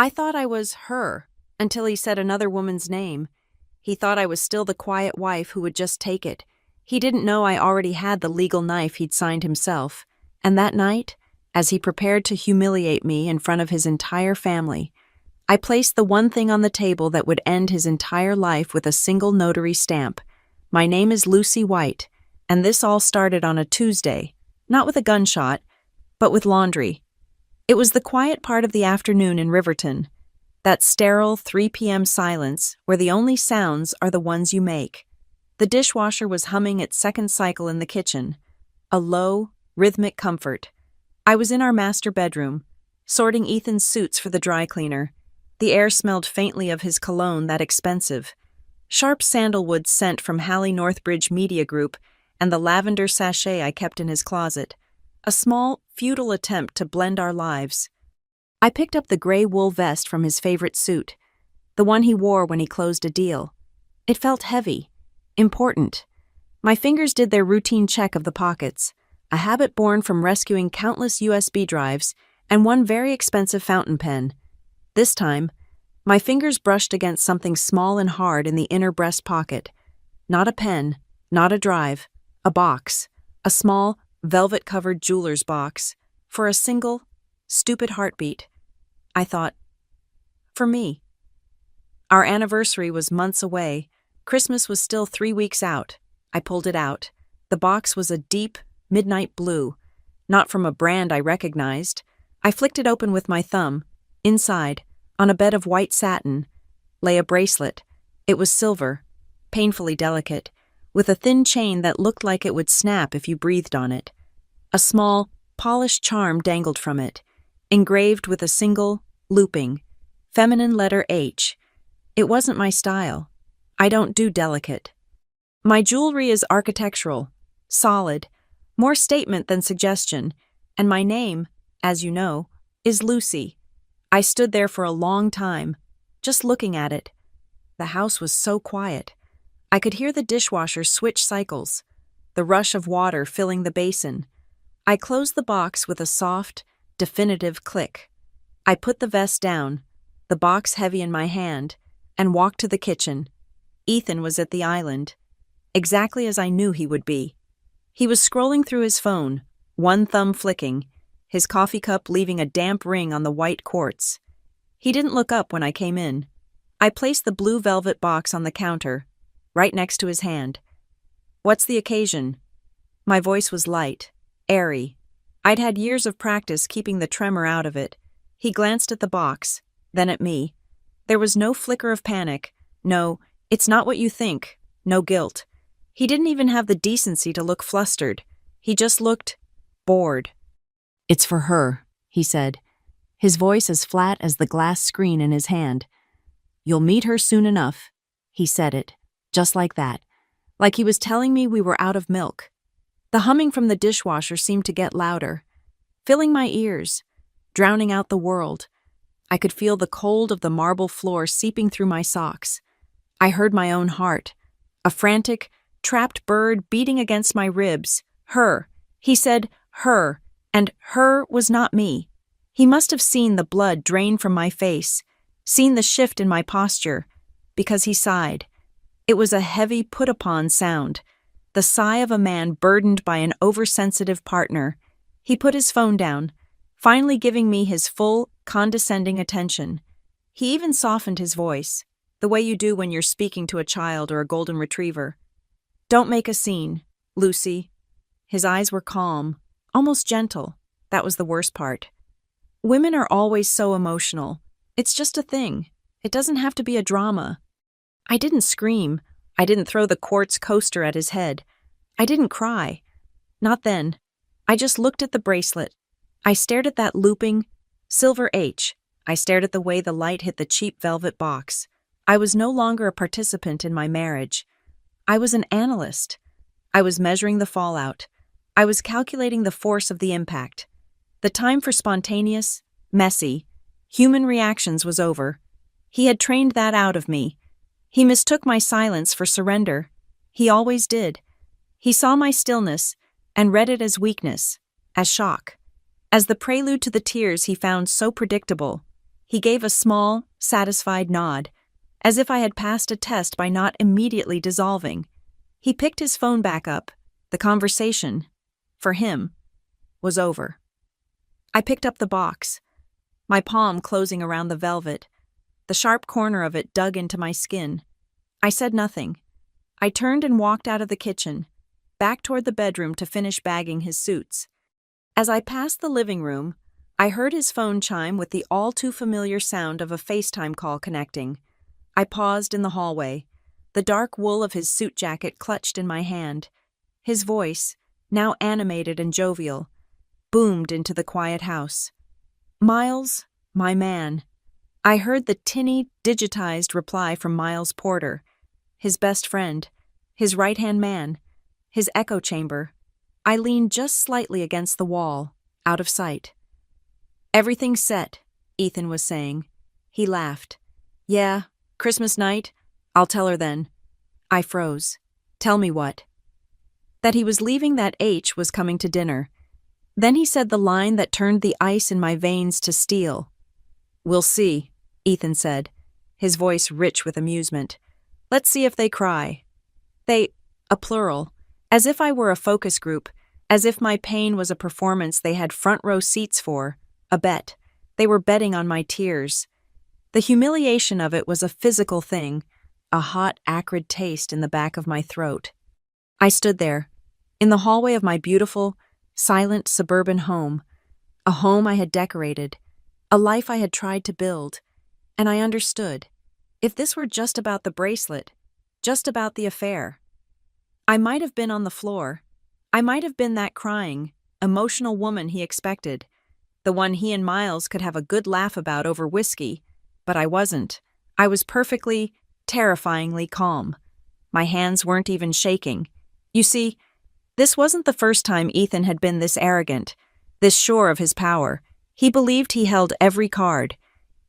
I thought I was her until he said another woman's name. He thought I was still the quiet wife who would just take it. He didn't know I already had the legal knife he'd signed himself. And that night, as he prepared to humiliate me in front of his entire family, I placed the one thing on the table that would end his entire life with a single notary stamp. My name is Lucy White, and this all started on a Tuesday, not with a gunshot, but with laundry. It was the quiet part of the afternoon in Riverton, that sterile 3 p.m. silence where the only sounds are the ones you make. The dishwasher was humming its second cycle in the kitchen, a low, rhythmic comfort. I was in our master bedroom, sorting Ethan's suits for the dry cleaner. The air smelled faintly of his cologne, that expensive. Sharp sandalwood scent from Hallie Northbridge Media Group and the lavender sachet I kept in his closet. A small, futile attempt to blend our lives. I picked up the gray wool vest from his favorite suit, the one he wore when he closed a deal. It felt heavy, important. My fingers did their routine check of the pockets, a habit born from rescuing countless USB drives and one very expensive fountain pen. This time, my fingers brushed against something small and hard in the inner breast pocket. Not a pen, not a drive, a box, a small, velvet-covered jeweler's box, for a single, stupid heartbeat. I thought, for me. Our anniversary was months away. Christmas was still 3 weeks out. I pulled it out. The box was a deep, midnight blue, not from a brand I recognized. I flicked it open with my thumb. Inside, on a bed of white satin, lay a bracelet. It was silver, painfully delicate, with a thin chain that looked like it would snap if you breathed on it. A small, polished charm dangled from it, engraved with a single, looping, feminine letter H. It wasn't my style. I don't do delicate. My jewelry is architectural, solid, more statement than suggestion, and my name, as you know, is Lucy. I stood there for a long time, just looking at it. The house was so quiet. I could hear the dishwasher switch cycles, the rush of water filling the basin. I closed the box with a soft, definitive click. I put the vest down, the box heavy in my hand, and walked to the kitchen. Ethan was at the island, exactly as I knew he would be. He was scrolling through his phone, one thumb flicking, his coffee cup leaving a damp ring on the white quartz. He didn't look up when I came in. I placed the blue velvet box on the counter, right next to his hand. "What's the occasion?" My voice was light, airy. I'd had years of practice keeping the tremor out of it. He glanced at the box, then at me. There was no flicker of panic, no, "It's not what you think," no guilt. He didn't even have the decency to look flustered. He just looked bored. "It's for her," he said, his voice as flat as the glass screen in his hand. "You'll meet her soon enough." He said it, just like that, like he was telling me we were out of milk. The humming from the dishwasher seemed to get louder, filling my ears, drowning out the world. I could feel the cold of the marble floor seeping through my socks. I heard my own heart, a frantic, trapped bird beating against my ribs. Her. He said her, and her was not me. He must have seen the blood drain from my face, seen the shift in my posture, because he sighed. It was a heavy put-upon sound, the sigh of a man burdened by an oversensitive partner. He put his phone down, finally giving me his full, condescending attention. He even softened his voice, the way you do when you're speaking to a child or a golden retriever. "Don't make a scene, Lucy." His eyes were calm, almost gentle. That was the worst part. Women are always so emotional. It's just a thing. It doesn't have to be a drama. I didn't scream. I didn't throw the quartz coaster at his head. I didn't cry. Not then. I just looked at the bracelet. I stared at that looping, silver H. I stared at the way the light hit the cheap velvet box. I was no longer a participant in my marriage. I was an analyst. I was measuring the fallout. I was calculating the force of the impact. The time for spontaneous, messy, human reactions was over. He had trained that out of me. He mistook my silence for surrender. He always did. He saw my stillness and read it as weakness, as shock, as the prelude to the tears he found so predictable. He gave a small, satisfied nod, as if I had passed a test by not immediately dissolving. He picked his phone back up. The conversation, for him, was over. I picked up the box, my palm closing around the velvet. The sharp corner of it dug into my skin. I said nothing. I turned and walked out of the kitchen, back toward the bedroom to finish bagging his suits. As I passed the living room, I heard his phone chime with the all-too-familiar sound of a FaceTime call connecting. I paused in the hallway, the dark wool of his suit jacket clutched in my hand. His voice, now animated and jovial, boomed into the quiet house. "Miles, my man." I heard the tinny, digitized reply from Miles Porter, his best friend, his right-hand man, his echo chamber. I leaned just slightly against the wall, out of sight. "Everything's set," Ethan was saying. He laughed. "Yeah, Christmas night? I'll tell her then." I froze. "Tell me what?" That he was leaving that H was coming to dinner. Then he said the line that turned the ice in my veins to steel. "We'll see," Ethan said, his voice rich with amusement. "Let's see if they cry." They, a plural, as if I were a focus group, as if my pain was a performance they had front row seats for, a bet. They were betting on my tears. The humiliation of it was a physical thing, a hot, acrid taste in the back of my throat. I stood there, in the hallway of my beautiful, silent suburban home, a home I had decorated, a life I had tried to build, and I understood. If this were just about the bracelet, just about the affair, I might have been on the floor. I might have been that crying, emotional woman he expected, the one he and Miles could have a good laugh about over whiskey, but I wasn't. I was perfectly, terrifyingly calm. My hands weren't even shaking. You see, this wasn't the first time Ethan had been this arrogant, this sure of his power. He believed he held every card.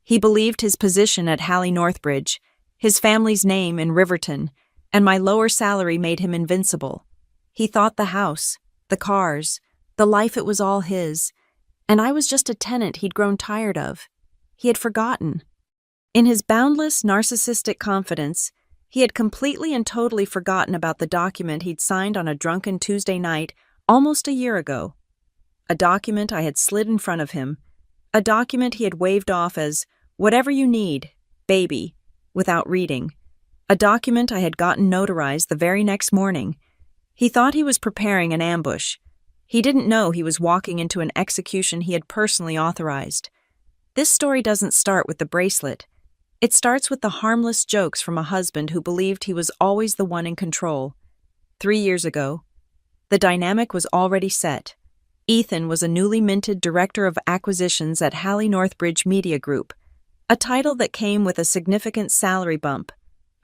He believed his position at Hallie Northbridge, his family's name in Riverton, and my lower salary made him invincible. He thought the house, the cars, the life, it was all his, and I was just a tenant he'd grown tired of. He had forgotten. In his boundless, narcissistic confidence, he had completely and totally forgotten about the document he'd signed on a drunken Tuesday night almost a year ago. A document I had slid in front of him, a document he had waved off as, "Whatever you need, baby," without reading. A document I had gotten notarized the very next morning. He thought he was preparing an ambush. He didn't know he was walking into an execution he had personally authorized. This story doesn't start with the bracelet. It starts with the harmless jokes from a husband who believed he was always the one in control. 3 years ago, the dynamic was already set. Ethan was a newly minted director of acquisitions at Hallie Northbridge Media Group, a title that came with a significant salary bump,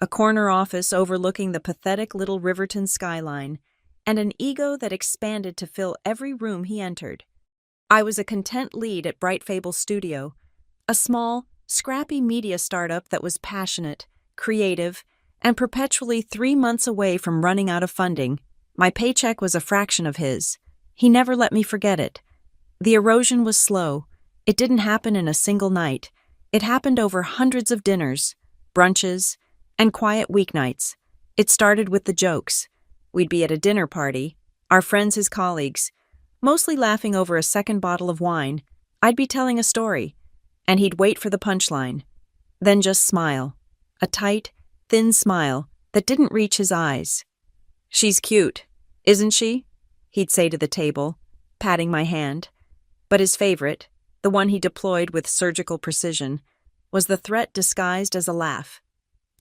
a corner office overlooking the pathetic little Riverton skyline, and an ego that expanded to fill every room he entered. I was a content lead at Bright Fable Studio, a small, scrappy media startup that was passionate, creative, and perpetually 3 months away from running out of funding. My paycheck was a fraction of his. He never let me forget it. The erosion was slow. It didn't happen in a single night. It happened over hundreds of dinners, brunches, and quiet weeknights. It started with the jokes. We'd be at a dinner party, our friends his colleagues, mostly laughing over a second bottle of wine. I'd be telling a story, and he'd wait for the punchline, then just smile, a tight, thin smile that didn't reach his eyes. "She's cute, isn't she?" he'd say to the table, patting my hand. But his favorite, the one he deployed with surgical precision, was the threat disguised as a laugh.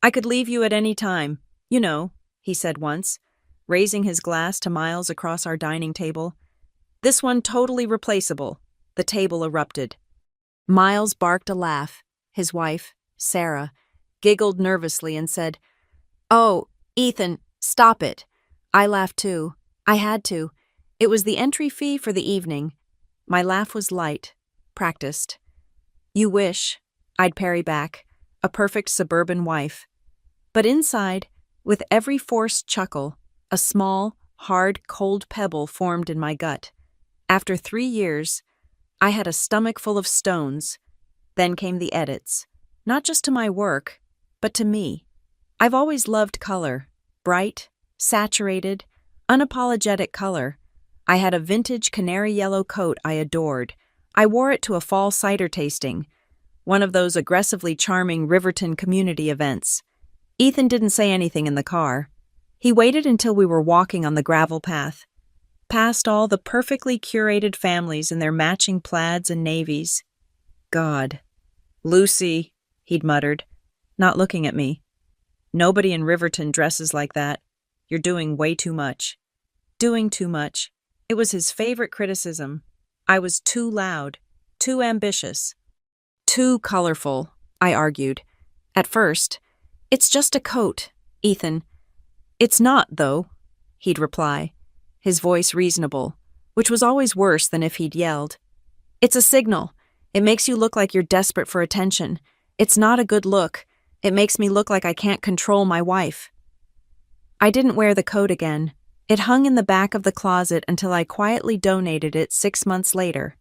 "I could leave you at any time, you know," he said once, raising his glass to Miles across our dining table. "This one totally replaceable." The table erupted. Miles barked a laugh. His wife, Sarah, giggled nervously and said, "Oh, Ethan, stop it." I laughed too. I had to. It was the entry fee for the evening. My laugh was light, practiced. "You wish," I'd parry back, a perfect suburban wife. But inside, with every forced chuckle, a small, hard, cold pebble formed in my gut. After 3 years, I had a stomach full of stones. Then came the edits. Not just to my work, but to me. I've always loved color. Bright, saturated, unapologetic color. I had a vintage canary yellow coat I adored. I wore it to a fall cider tasting, one of those aggressively charming Riverton community events. Ethan didn't say anything in the car. He waited until we were walking on the gravel path, past all the perfectly curated families in their matching plaids and navies. God. Lucy, he'd muttered, not looking at me. Nobody in Riverton dresses like that. You're doing way too much. Doing too much. It was his favorite criticism. I was too loud, too ambitious, too colorful, I argued. At first, it's just a coat, Ethan. It's not, though, he'd reply, his voice reasonable, which was always worse than if he'd yelled. It's a signal. It makes you look like you're desperate for attention. It's not a good look. It makes me look like I can't control my wife. I didn't wear the coat again. It hung in the back of the closet until I quietly donated it 6 months later.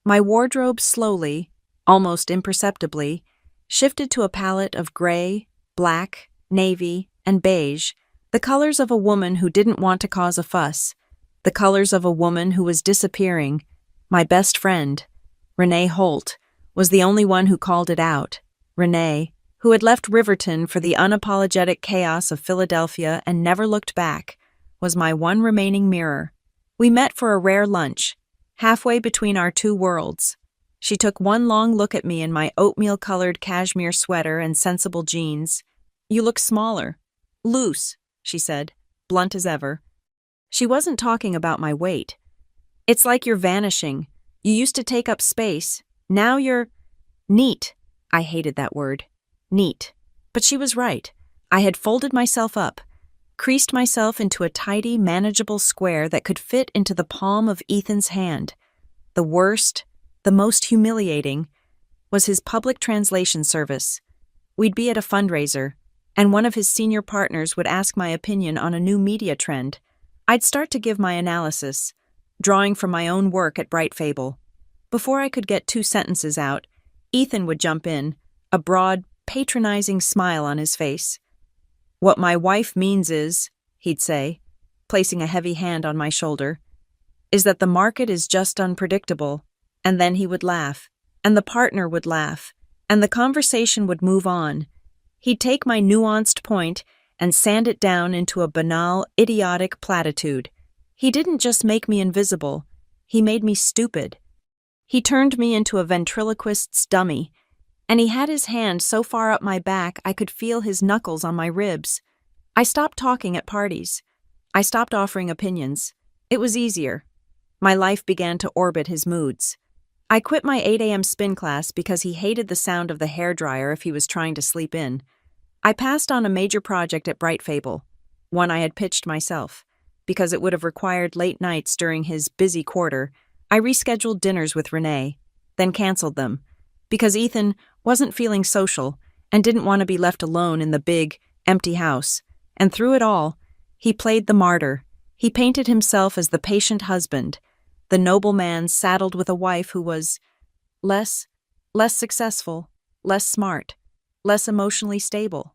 My wardrobe slowly, almost imperceptibly, shifted to a palette of gray, black, navy, and beige, the colors of a woman who didn't want to cause a fuss, the colors of a woman who was disappearing. My best friend, Renee Holt, was the only one who called it out. Renee, who had left Riverton for the unapologetic chaos of Philadelphia and never looked back, was my one remaining mirror. We met for a rare lunch, halfway between our two worlds. She took one long look at me in my oatmeal-colored cashmere sweater and sensible jeans. You look smaller. Loose, she said, blunt as ever. She wasn't talking about my weight. It's like you're vanishing. You used to take up space. Now you're neat. I hated that word. Neat. But she was right. I had folded myself up, creased myself into a tidy, manageable square that could fit into the palm of Ethan's hand. The worst, the most humiliating, was his public translation service. We'd be at a fundraiser, and one of his senior partners would ask my opinion on a new media trend. I'd start to give my analysis, drawing from my own work at Bright Fable. Before I could get 2 sentences out, Ethan would jump in, a broad, patronizing smile on his face. What my wife means is, he'd say, placing a heavy hand on my shoulder, is that the market is just unpredictable. And then he would laugh, and the partner would laugh, and the conversation would move on. He'd take my nuanced point and sand it down into a banal, idiotic platitude. He didn't just make me invisible, he made me stupid. He turned me into a ventriloquist's dummy, and he had his hand so far up my back I could feel his knuckles on my ribs. I stopped talking at parties. I stopped offering opinions. It was easier. My life began to orbit his moods. I quit my 8 a.m. spin class because he hated the sound of the hairdryer if he was trying to sleep in. I passed on a major project at Bright Fable, one I had pitched myself. Because it would have required late nights during his busy quarter, I rescheduled dinners with Renee, then canceled them. Because Ethan wasn't feeling social and didn't want to be left alone in the big, empty house. And through it all, he played the martyr. He painted himself as the patient husband, the noble man saddled with a wife who was less successful, less smart, less emotionally stable.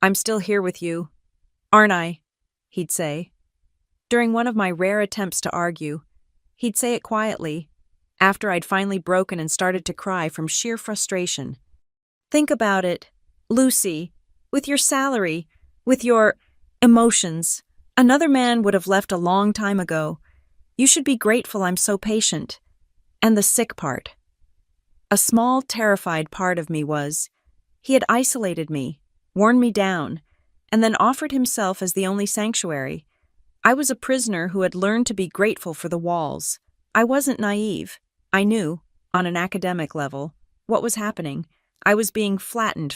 I'm still here with you, aren't I? He'd say. During one of my rare attempts to argue, he'd say it quietly, after I'd finally broken and started to cry from sheer frustration. Think about it, Lucy, with your salary, with your emotions. Another man would have left a long time ago. You should be grateful I'm so patient. And the sick part. A small, terrified part of me was, he had isolated me, worn me down, and then offered himself as the only sanctuary. I was a prisoner who had learned to be grateful for the walls. I wasn't naive. I knew, on an academic level, what was happening. I was being flattened,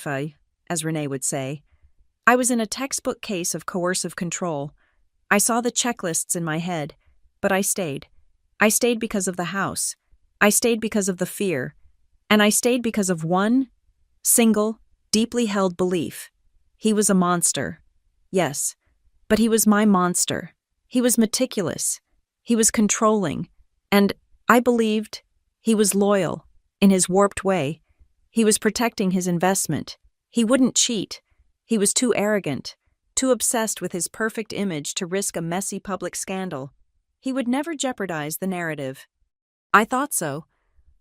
as Renee would say. I was in a textbook case of coercive control. I saw the checklists in my head, but I stayed. I stayed because of the house. I stayed because of the fear. And I stayed because of one single, deeply held belief. He was a monster. Yes, but he was my monster. He was meticulous. He was controlling. And I believed he was loyal, in his warped way. He was protecting his investment. He wouldn't cheat. He was too arrogant, too obsessed with his perfect image to risk a messy public scandal. He would never jeopardize the narrative. I thought so,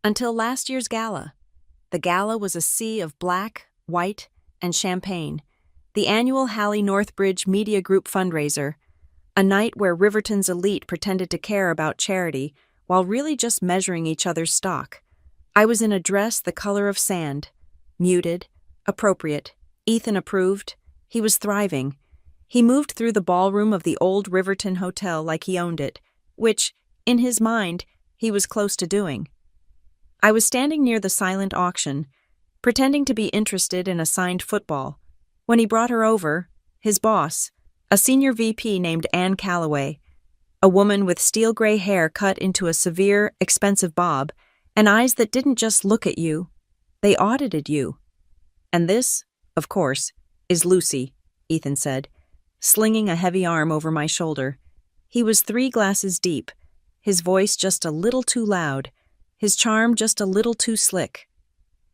until last year's gala. The gala was a sea of black, white, and champagne, the annual Halley Northbridge Media Group fundraiser, a night where Riverton's elite pretended to care about charity while really just measuring each other's stock. I was in a dress the color of sand, muted, appropriate. Ethan approved. He was thriving. He moved through the ballroom of the old Riverton Hotel like he owned it, which, in his mind, he was close to doing. I was standing near the silent auction, pretending to be interested in a signed football, when he brought her over, his boss, a senior VP named Anne Calloway, a woman with steel gray hair cut into a severe, expensive bob, and eyes that didn't just look at you, they audited you. And this, of course, is Lucy, Ethan said, slinging a heavy arm over my shoulder. He was 3 glasses deep, his voice just a little too loud, his charm just a little too slick.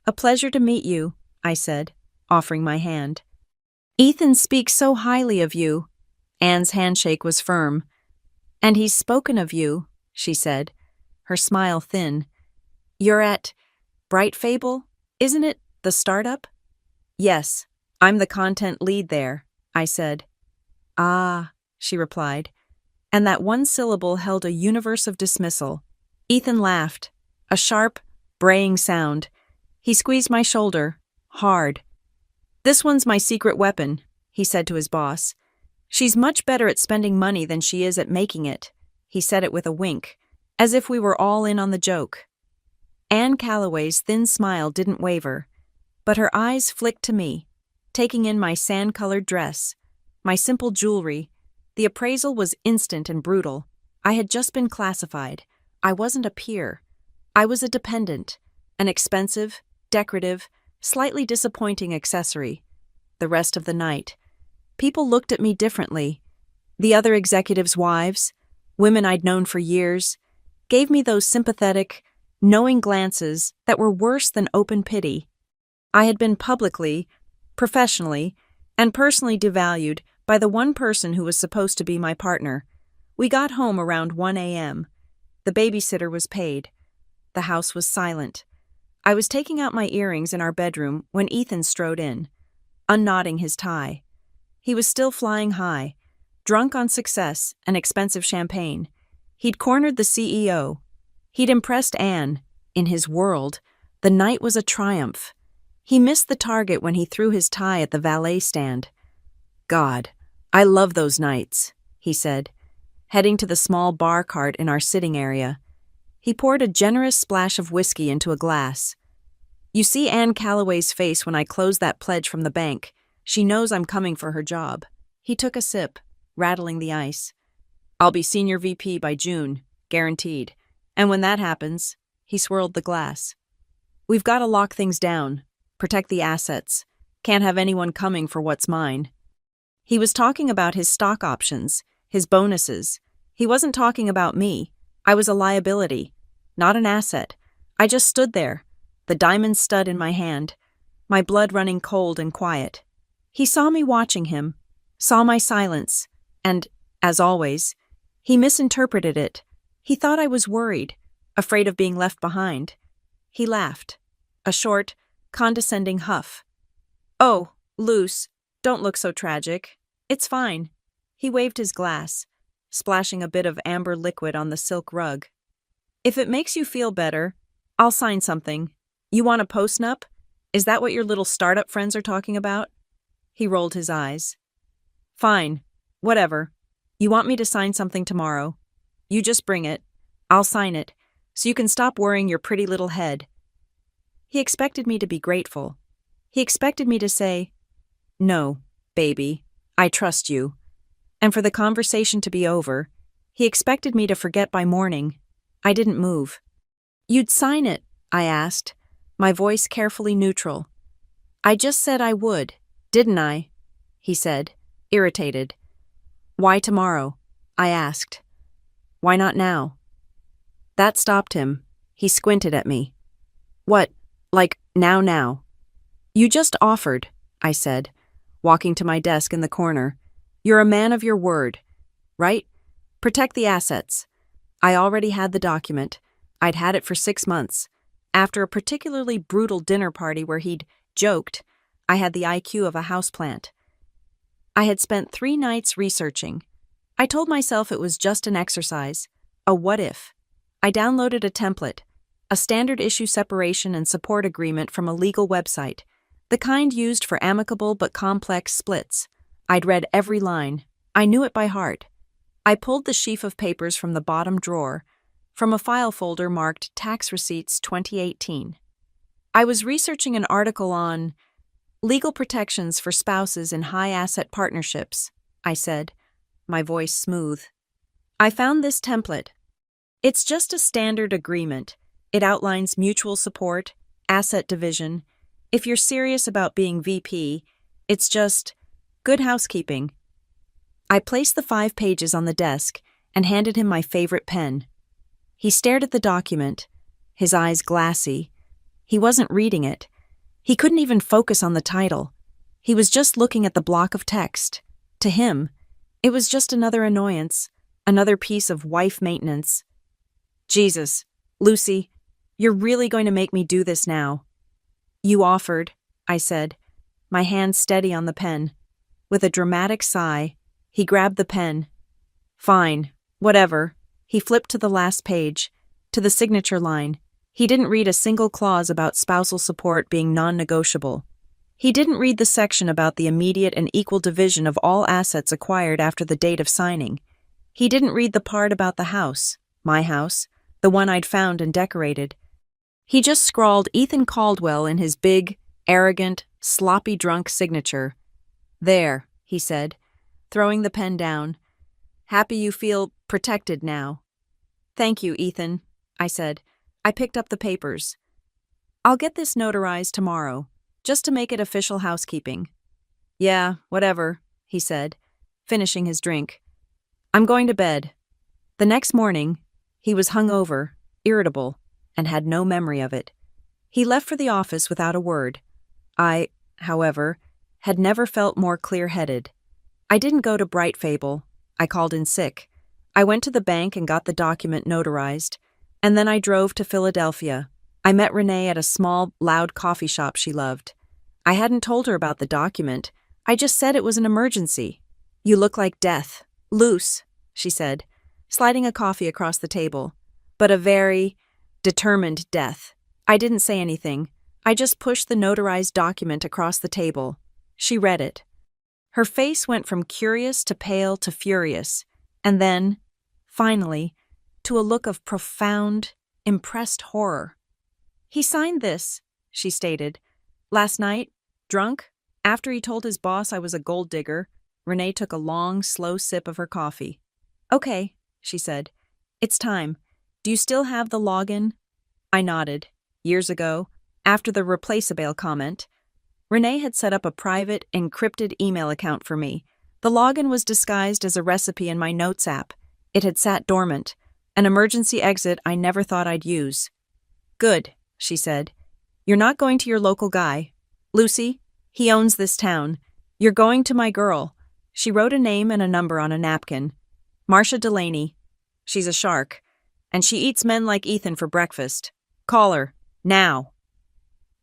A pleasure to meet you, I said, offering my hand. Ethan speaks so highly of you. Anne's handshake was firm. And he's spoken of you, she said, her smile thin. You're at Bright Fable, isn't it, the startup? Yes, I'm the content lead there, I said. Ah, she replied, and that one syllable held a universe of dismissal. Ethan laughed, a sharp, braying sound. He squeezed my shoulder, hard. This one's my secret weapon, he said to his boss. She's much better at spending money than she is at making it. He said it with a wink, as if we were all in on the joke. Anne Calloway's thin smile didn't waver, but her eyes flicked to me, taking in my sand-colored dress, my simple jewelry. The appraisal was instant and brutal. I had just been classified. I wasn't a peer. I was a dependent, an expensive, decorative, slightly disappointing accessory. The rest of the night, people looked at me differently. The other executives' wives, women I'd known for years, gave me those sympathetic, knowing glances that were worse than open pity. I had been publicly, professionally, and personally devalued by the one person who was supposed to be my partner. We got home around 1 a.m. The babysitter was paid. The house was silent. I was taking out my earrings in our bedroom when Ethan strode in, unknotting his tie. He was still flying high, drunk on success and expensive champagne. He'd cornered the CEO. He'd impressed Anne. In his world, the night was a triumph. He missed the target when he threw his tie at the valet stand. God, I love those nights, he said, heading to the small bar cart in our sitting area. He poured a generous splash of whiskey into a glass. You see Anne Calloway's face when I close that pledge from the bank. She knows I'm coming for her job. He took a sip, rattling the ice. I'll be senior VP by June, guaranteed. And when that happens, he swirled the glass. We've got to lock things down, protect the assets. Can't have anyone coming for what's mine. He was talking about his stock options, his bonuses. He wasn't talking about me. I was a liability, not an asset. I just stood there, the diamond stud in my hand, my blood running cold and quiet. He saw me watching him, saw my silence, and, as always, he misinterpreted it. He thought I was worried, afraid of being left behind. He laughed, a short, condescending huff. Oh, Luce, don't look so tragic. It's fine. He waved his glass, splashing a bit of amber liquid on the silk rug. If it makes you feel better, I'll sign something. You want a post-nup? Is that what your little startup friends are talking about? He rolled his eyes. Fine, whatever. You want me to sign something tomorrow? You just bring it. I'll sign it, so you can stop worrying your pretty little head. He expected me to be grateful. He expected me to say, no, baby, I trust you. And for the conversation to be over, he expected me to forget by morning. I didn't move. You'd sign it, I asked, my voice carefully neutral. I just said I would, didn't I? He said, irritated. Why tomorrow? I asked. Why not now? That stopped him. He squinted at me. What, like Now. You just offered, I said, walking to my desk in the corner. You're a man of your word, right? Protect the assets. I already had the document. I'd had it for 6 months. After a particularly brutal dinner party where he'd joked, I had the IQ of a houseplant. I had spent 3 nights researching. I told myself it was just an exercise, a what if. I downloaded a template, a standard issue separation and support agreement from a legal website, the kind used for amicable but complex splits. I'd read every line. I knew it by heart. I pulled the sheaf of papers from the bottom drawer, from a file folder marked Tax Receipts 2018. I was researching an article on legal protections for spouses in high-asset partnerships, I said, my voice smooth. I found this template. It's just a standard agreement. It outlines mutual support, asset division. If you're serious about being VP, it's just good housekeeping. I placed the 5 pages on the desk and handed him my favorite pen. He stared at the document, his eyes glassy. He wasn't reading it. He couldn't even focus on the title. He was just looking at the block of text. To him, it was just another annoyance, another piece of wife maintenance. Jesus, Lucy, you're really going to make me do this now. You offered, I said, my hand steady on the pen. With a dramatic sigh, he grabbed the pen. Fine, whatever. He flipped to the last page, to the signature line. He didn't read a single clause about spousal support being non-negotiable. He didn't read the section about the immediate and equal division of all assets acquired after the date of signing. He didn't read the part about the house, my house, the one I'd found and decorated. He just scrawled Ethan Caldwell in his big, arrogant, sloppy drunk signature. There, he said, throwing the pen down. Happy you feel protected now. Thank you, Ethan, I said. I picked up the papers. I'll get this notarized tomorrow, just to make it official housekeeping. Yeah, whatever, he said, finishing his drink. I'm going to bed. The next morning, he was hungover, irritable, and had no memory of it. He left for the office without a word. I, however, had never felt more clear-headed. I didn't go to Bright Fable. I called in sick. I went to the bank and got the document notarized, and then I drove to Philadelphia. I met Renee at a small, loud coffee shop she loved. I hadn't told her about the document. I just said it was an emergency. You look like death. Loose, she said, sliding a coffee across the table. But a very determined death. I didn't say anything. I just pushed the notarized document across the table. She read it. Her face went from curious to pale to furious, and then, finally, to a look of profound, impressed horror. He signed this, she stated. Last night, drunk, after he told his boss I was a gold digger, Renee took a long, slow sip of her coffee. Okay, she said. It's time. Do you still have the login? I nodded. Years ago, after the Replaceable comment, Renee had set up a private, encrypted email account for me. The login was disguised as a recipe in my notes app. It had sat dormant, an emergency exit I never thought I'd use. Good, she said. You're not going to your local guy. Lucy, he owns this town. You're going to my girl. She wrote a name and a number on a napkin. Marcia Delaney. She's a shark, and she eats men like Ethan for breakfast. Call her, now.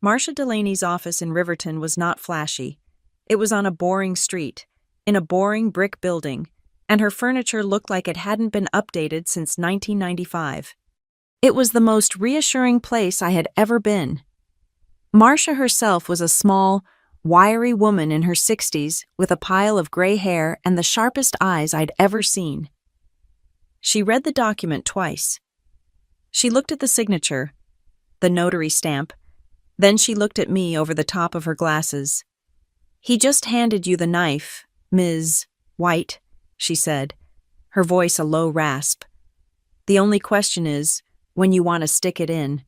Marcia Delaney's office in Riverton was not flashy. It was on a boring street, in a boring brick building, and her furniture looked like it hadn't been updated since 1995. It was the most reassuring place I had ever been. Marcia herself was a small, wiry woman in her 60s with a pile of gray hair and the sharpest eyes I'd ever seen. She read the document twice. She looked at the signature, the notary stamp. Then she looked at me over the top of her glasses. He just handed you the knife, Ms. White, she said, her voice a low rasp. The only question is, when you want to stick it in.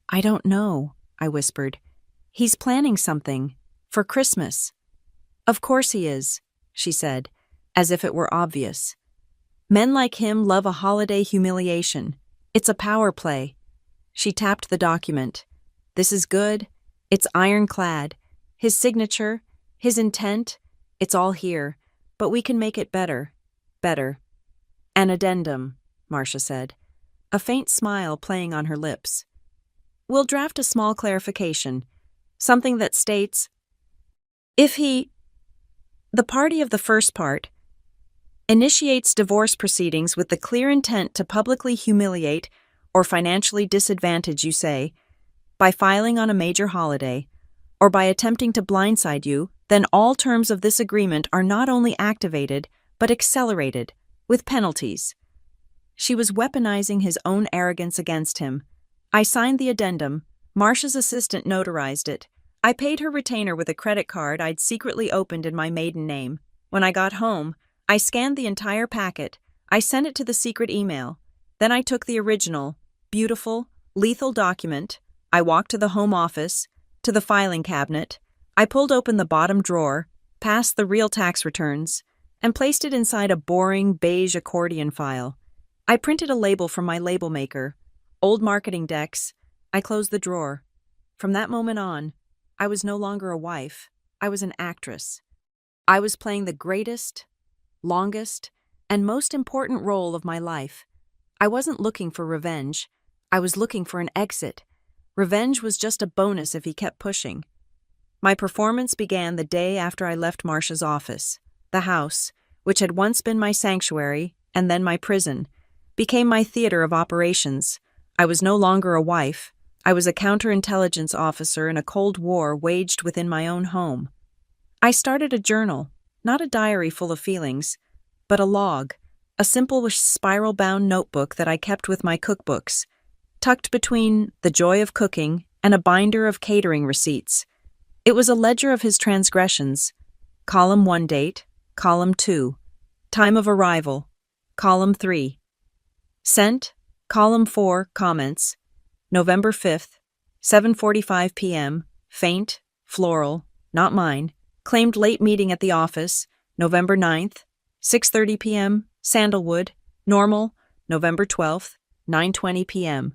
I don't know, I whispered. He's planning something. For Christmas. Of course he is, she said, as if it were obvious. Men like him love a holiday humiliation. It's a power play. She tapped the document. This is good. It's ironclad. His signature, his intent, it's all here. But we can make it better. Better. An addendum, Marcia said, a faint smile playing on her lips. We'll draft a small clarification, something that states, if he, the party of the first part, initiates divorce proceedings with the clear intent to publicly humiliate or financially disadvantage you, say, by filing on a major holiday, or by attempting to blindside you, then all terms of this agreement are not only activated, but accelerated, with penalties. She was weaponizing his own arrogance against him. I signed the addendum. Marcia's assistant notarized it. I paid her retainer with a credit card I'd secretly opened in my maiden name. When I got home, I scanned the entire packet. I sent it to the secret email. Then I took the original, beautiful, lethal document. I walked to the home office, to the filing cabinet. I pulled open the bottom drawer, passed the real tax returns, and placed it inside a boring beige accordion file. I printed a label from my label maker, old marketing decks. I closed the drawer. From that moment on, I was no longer a wife. I was an actress. I was playing the greatest, longest, and most important role of my life. I wasn't looking for revenge. I was looking for an exit. Revenge was just a bonus if he kept pushing. My performance began the day after I left Marcia's office. The house, which had once been my sanctuary and then my prison, became my theater of operations. I was no longer a wife. I was a counterintelligence officer in a Cold War waged within my own home. I started a journal, not a diary full of feelings, but a log, a simple spiral-bound notebook that I kept with my cookbooks, tucked between the joy of cooking and a binder of catering receipts. It was a ledger of his transgressions. Column 1 date, column 2, time of arrival, column 3, sent, column 4 comments, November 5th, 7:45 p.m., faint, floral, not mine, claimed late meeting at the office, November 9th, 6:30 p.m., sandalwood, normal, November 12th, 9:20 p.m.,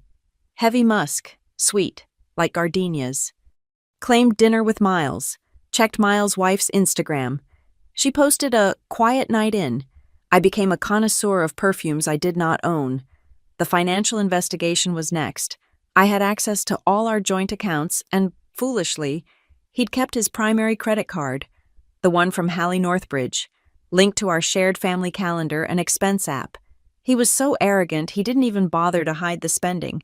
heavy musk, sweet, like gardenias. Claimed dinner with Miles, checked Miles' wife's Instagram. She posted a quiet night in. I became a connoisseur of perfumes I did not own. The financial investigation was next. I had access to all our joint accounts and, foolishly, he'd kept his primary credit card, the one from Hallie Northbridge, linked to our shared family calendar and expense app. He was so arrogant he didn't even bother to hide the spending.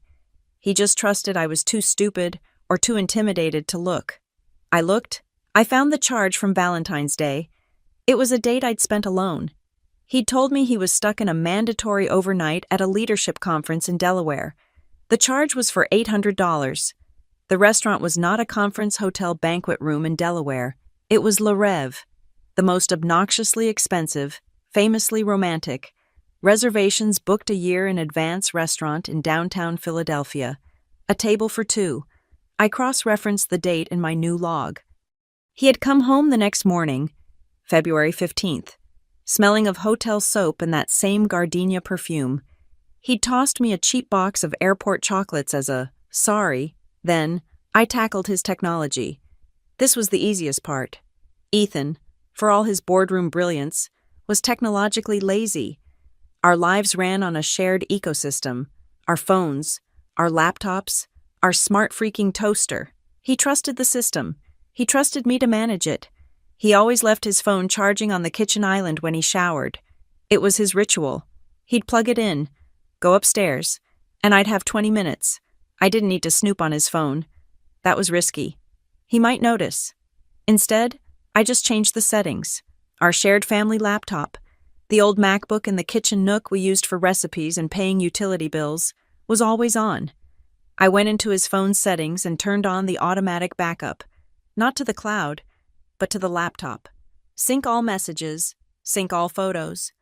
He just trusted I was too stupid or too intimidated to look. I looked. I found the charge from Valentine's Day. It was a date I'd spent alone. He'd told me he was stuck in a mandatory overnight at a leadership conference in Delaware. The charge was for $800. The restaurant was not a conference hotel banquet room in Delaware. It was Le Rêve, the most obnoxiously expensive, famously romantic, reservations booked a year in advance restaurant in downtown Philadelphia. A table for two. I cross-referenced the date in my new log. He had come home the next morning, February 15th, smelling of hotel soap and that same gardenia perfume. He'd tossed me a cheap box of airport chocolates as a sorry. Then, I tackled his technology. This was the easiest part. Ethan, for all his boardroom brilliance, was technologically lazy. Our lives ran on a shared ecosystem. Our phones, our laptops, our smart freaking toaster. He trusted the system. He trusted me to manage it. He always left his phone charging on the kitchen island when he showered. It was his ritual. He'd plug it in, go upstairs, and I'd have 20 minutes. I didn't need to snoop on his phone. That was risky. He might notice. Instead, I just changed the settings. Our shared family laptop, the old MacBook in the kitchen nook we used for recipes and paying utility bills, was always on. I went into his phone's settings and turned on the automatic backup, not to the cloud, but to the laptop. Sync all messages, sync all photos.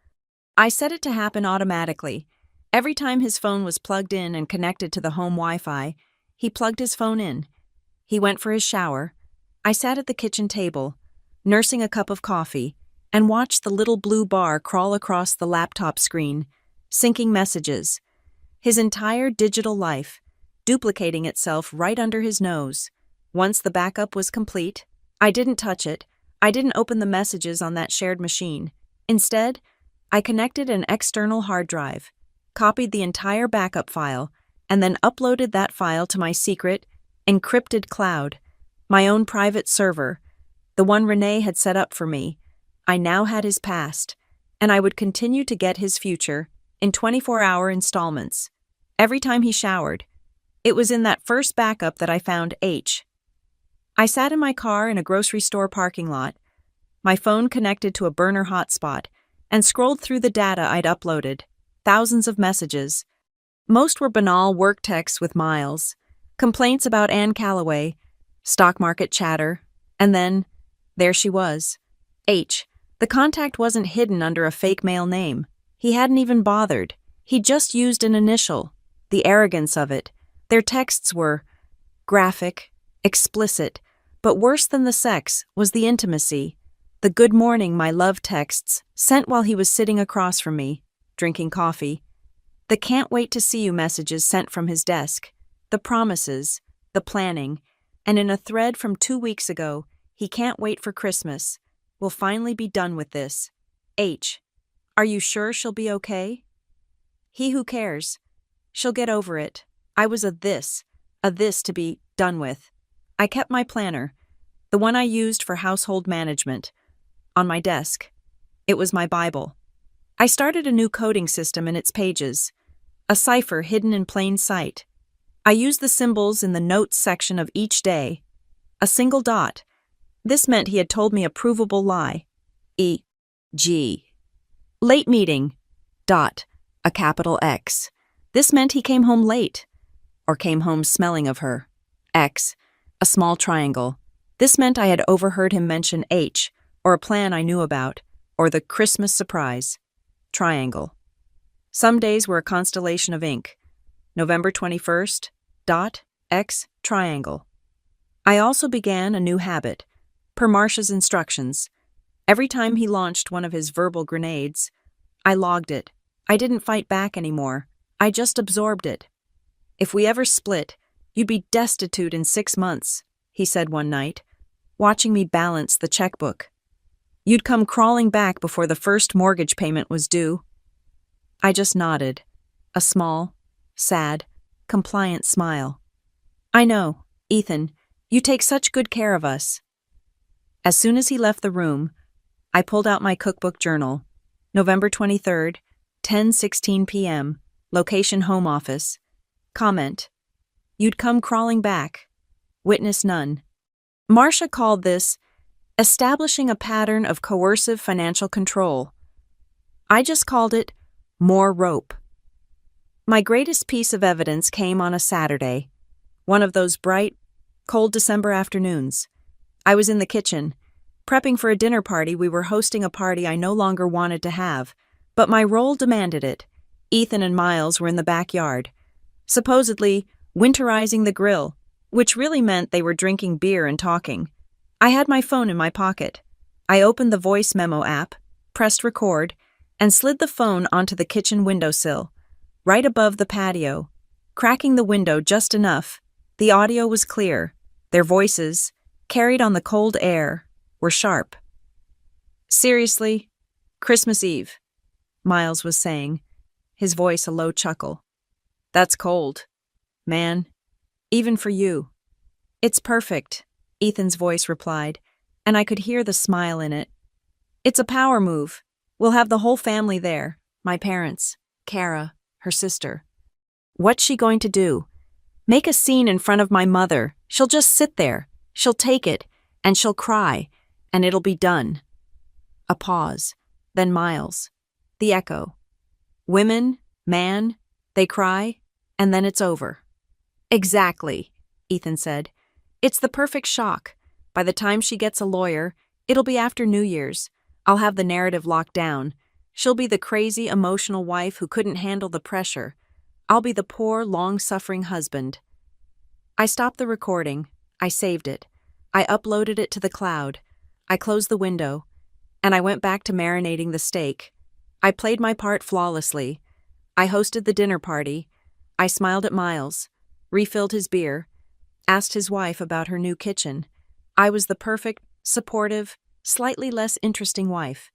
I set it to happen automatically. Every time his phone was plugged in and connected to the home Wi-Fi, he plugged his phone in. He went for his shower. I sat at the kitchen table, nursing a cup of coffee, and watched the little blue bar crawl across the laptop screen, syncing messages. His entire digital life, duplicating itself right under his nose. Once the backup was complete, I didn't touch it. I didn't open the messages on that shared machine. Instead, I connected an external hard drive, copied the entire backup file, and then uploaded that file to my secret, encrypted cloud, my own private server, the one Renee had set up for me. I now had his past, and I would continue to get his future in 24-hour installments. Every time he showered, it was in that first backup that I found H. I sat in my car in a grocery store parking lot, my phone connected to a burner hotspot, and scrolled through the data I'd uploaded, thousands of messages. Most were banal work texts with Miles, complaints about Anne Calloway, stock market chatter, and then, there she was. H. The contact wasn't hidden under a fake male name. He hadn't even bothered. He just used an initial. The arrogance of it. Their texts were graphic, explicit, but worse than the sex was the intimacy. The good morning, my love texts, sent while he was sitting across from me, drinking coffee. The can't wait to see you messages sent from his desk. The promises, the planning, and in a thread from 2 weeks ago, he can't wait for Christmas. We'll finally be done with this. H. Are you sure she'll be okay? He who cares. She'll get over it. I was a this to be done with. I kept my planner, the one I used for household management, on my desk. It was my Bible. I started a new coding system in its pages, a cipher hidden in plain sight. I used the symbols in the notes section of each day. A single dot. This meant he had told me a provable lie. E.g. Late meeting. Dot. A capital X. This meant he came home late, or came home smelling of her. X. A small triangle. This meant I had overheard him mention H, or a plan I knew about, or the Christmas surprise. Triangle. Some days were a constellation of ink. November 21st, dot, X, triangle. I also began a new habit, per Marcia's instructions. Every time he launched one of his verbal grenades, I logged it. I didn't fight back anymore. I just absorbed it. If we ever split, you'd be destitute in 6 months, he said one night, watching me balance the checkbook. You'd come crawling back before the first mortgage payment was due. I just nodded, a small, sad, compliant smile. I know, Ethan, you take such good care of us. As soon as he left the room, I pulled out my cookbook journal. November 23rd, 10:16 p.m., location home office. Comment. You'd come crawling back. Witness none. Marcia called this establishing a pattern of coercive financial control. I just called it more rope. My greatest piece of evidence came on a Saturday, one of those bright, cold December afternoons. I was in the kitchen, prepping for a dinner party. We were hosting a party I no longer wanted to have, but my role demanded it. Ethan and Miles were in the backyard, supposedly winterizing the grill, which really meant they were drinking beer and talking. I had my phone in my pocket. I opened the voice memo app, pressed record, and slid the phone onto the kitchen windowsill, right above the patio, cracking the window just enough. The audio was clear. Their voices, carried on the cold air, were sharp. Seriously, Christmas Eve, Miles was saying, his voice a low chuckle. That's cold, man, even for you. It's perfect, Ethan's voice replied, and I could hear the smile in it. It's a power move. We'll have the whole family there, my parents, Kara, her sister. What's she going to do? Make a scene in front of my mother. She'll just sit there. She'll take it, and she'll cry, and it'll be done. A pause, then Miles. The echo. Women, man, they cry, and then it's over. Exactly, Ethan said. It's the perfect shock. By the time she gets a lawyer, it'll be after New Year's. I'll have the narrative locked down. She'll be the crazy, emotional wife who couldn't handle the pressure. I'll be the poor, long-suffering husband. I stopped the recording. I saved it. I uploaded it to the cloud. I closed the window, and I went back to marinating the steak. I played my part flawlessly. I hosted the dinner party. I smiled at Miles, refilled his beer, asked his wife about her new kitchen. I was the perfect, supportive, slightly less interesting wife.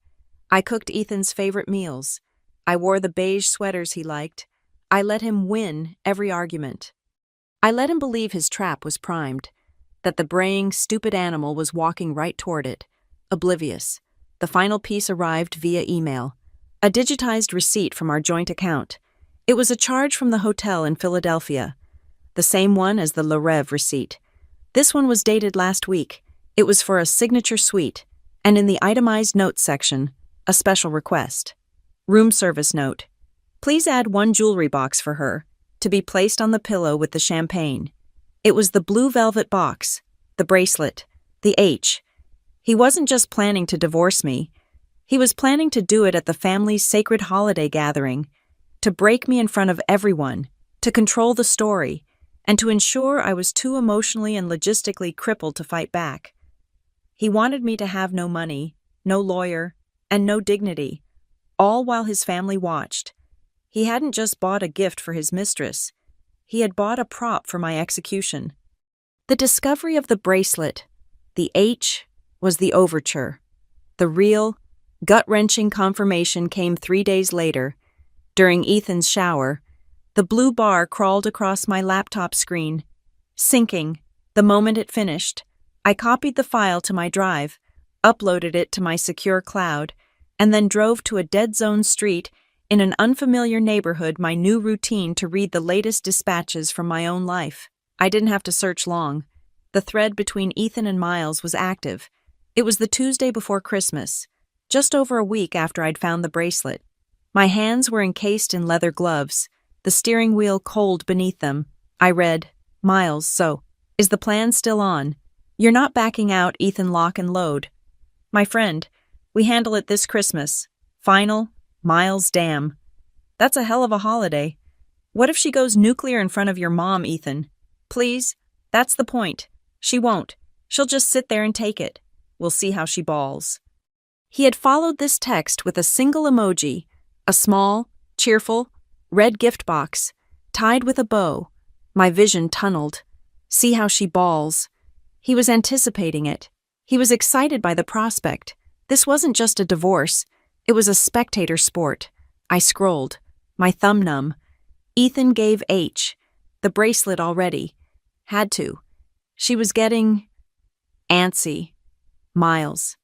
I cooked Ethan's favorite meals. I wore the beige sweaters he liked. I let him win every argument. I let him believe his trap was primed, that the braying, stupid animal was walking right toward it, oblivious. The final piece arrived via email. A digitized receipt from our joint account. It was a charge from the hotel in Philadelphia, the same one as the Le Rêve receipt. This one was dated last week. It was for a signature suite, and in the itemized notes section, a special request. Room service note. Please add 1 jewelry box for her, to be placed on the pillow with the champagne. It was the blue velvet box, the bracelet, the H. He wasn't just planning to divorce me. He was planning to do it at the family's sacred holiday gathering, to break me in front of everyone, to control the story, and to ensure I was too emotionally and logistically crippled to fight back. He wanted me to have no money, no lawyer, and no dignity, all while his family watched. He hadn't just bought a gift for his mistress. He had bought a prop for my execution. The discovery of the bracelet, the H, was the overture. The real, gut-wrenching confirmation came 3 days later. During Ethan's shower, the blue bar crawled across my laptop screen, sinking the moment it finished. I copied the file to my drive, uploaded it to my secure cloud, and then drove to a dead-zone street in an unfamiliar neighborhood, my new routine to read the latest dispatches from my own life. I didn't have to search long. The thread between Ethan and Miles was active. It was the Tuesday before Christmas, just over a week after I'd found the bracelet. My hands were encased in leather gloves, the steering wheel cold beneath them. I read, Miles, so, is the plan still on? You're not backing out, Ethan, lock and load. My friend, we handle it this Christmas. Final, Miles, damn. That's a hell of a holiday. What if she goes nuclear in front of your mom, Ethan? Please? That's the point. She won't. She'll just sit there and take it. We'll see how she bawls. He had followed this text with a single emoji, a small, cheerful, red gift box, tied with a bow. My vision tunneled. See how she bawls. He was anticipating it. He was excited by the prospect. This wasn't just a divorce. It was a spectator sport. I scrolled, my thumb numb. Ethan gave H, the bracelet already. Had to. She was getting antsy. Miles.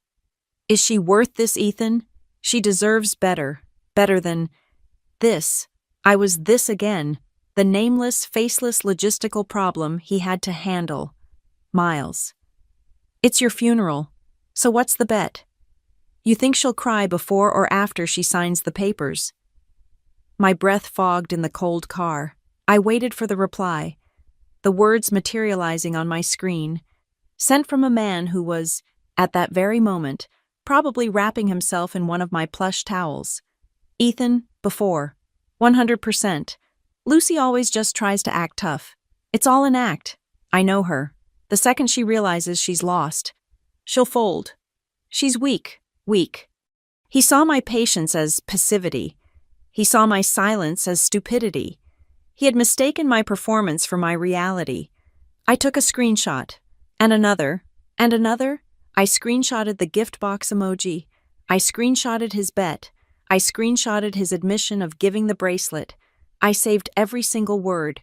Is she worth this, Ethan? She deserves better. Better than this. I was this again. The nameless, faceless logistical problem he had to handle. Miles. It's your funeral. So what's the bet? You think she'll cry before or after she signs the papers? My breath fogged in the cold car. I waited for the reply, the words materializing on my screen, sent from a man who was, at that very moment, probably wrapping himself in one of my plush towels. Ethan, before. 100%. Lucy always just tries to act tough. It's all an act. I know her. The second she realizes she's lost, she'll fold. She's weak. Weak. He saw my patience as passivity. He saw my silence as stupidity. He had mistaken my performance for my reality. I took a screenshot, and another, and another. I screenshotted the gift box emoji. I screenshotted his bet. I screenshotted his admission of giving the bracelet. I saved every single word.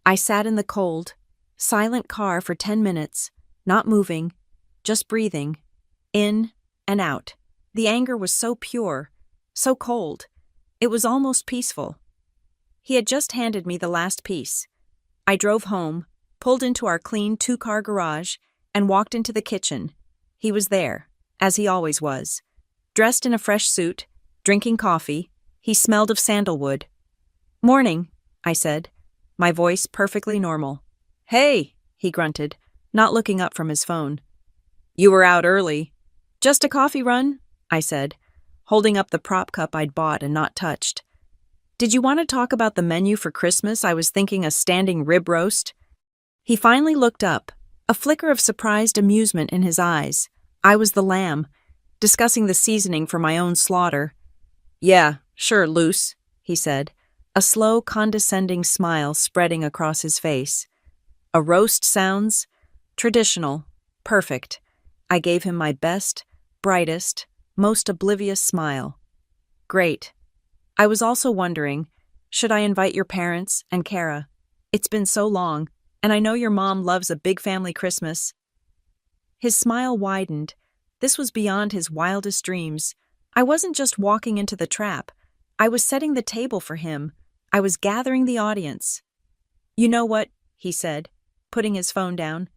I sat in the cold, silent car for 10 minutes, not moving, just breathing, in and out. The anger was so pure, so cold. It was almost peaceful. He had just handed me the last piece. I drove home, pulled into our clean 2-car garage, and walked into the kitchen. He was there, as he always was. Dressed in a fresh suit, drinking coffee, he smelled of sandalwood. Morning, I said, my voice perfectly normal. Hey, he grunted, not looking up from his phone. You were out early. Just a coffee run, I said, holding up the prop cup I'd bought and not touched. Did you want to talk about the menu for Christmas? I was thinking a standing rib roast. He finally looked up, a flicker of surprised amusement in his eyes. I was the lamb, discussing the seasoning for my own slaughter. Yeah, sure, Luce, he said, a slow, condescending smile spreading across his face. A roast sounds traditional, perfect. I gave him my best, brightest, most oblivious smile. Great. I was also wondering, should I invite your parents and Kara? It's been so long, and I know your mom loves a big family Christmas. His smile widened. This was beyond his wildest dreams. I wasn't just walking into the trap. I was setting the table for him. I was gathering the audience. You know what? He said, putting his phone down.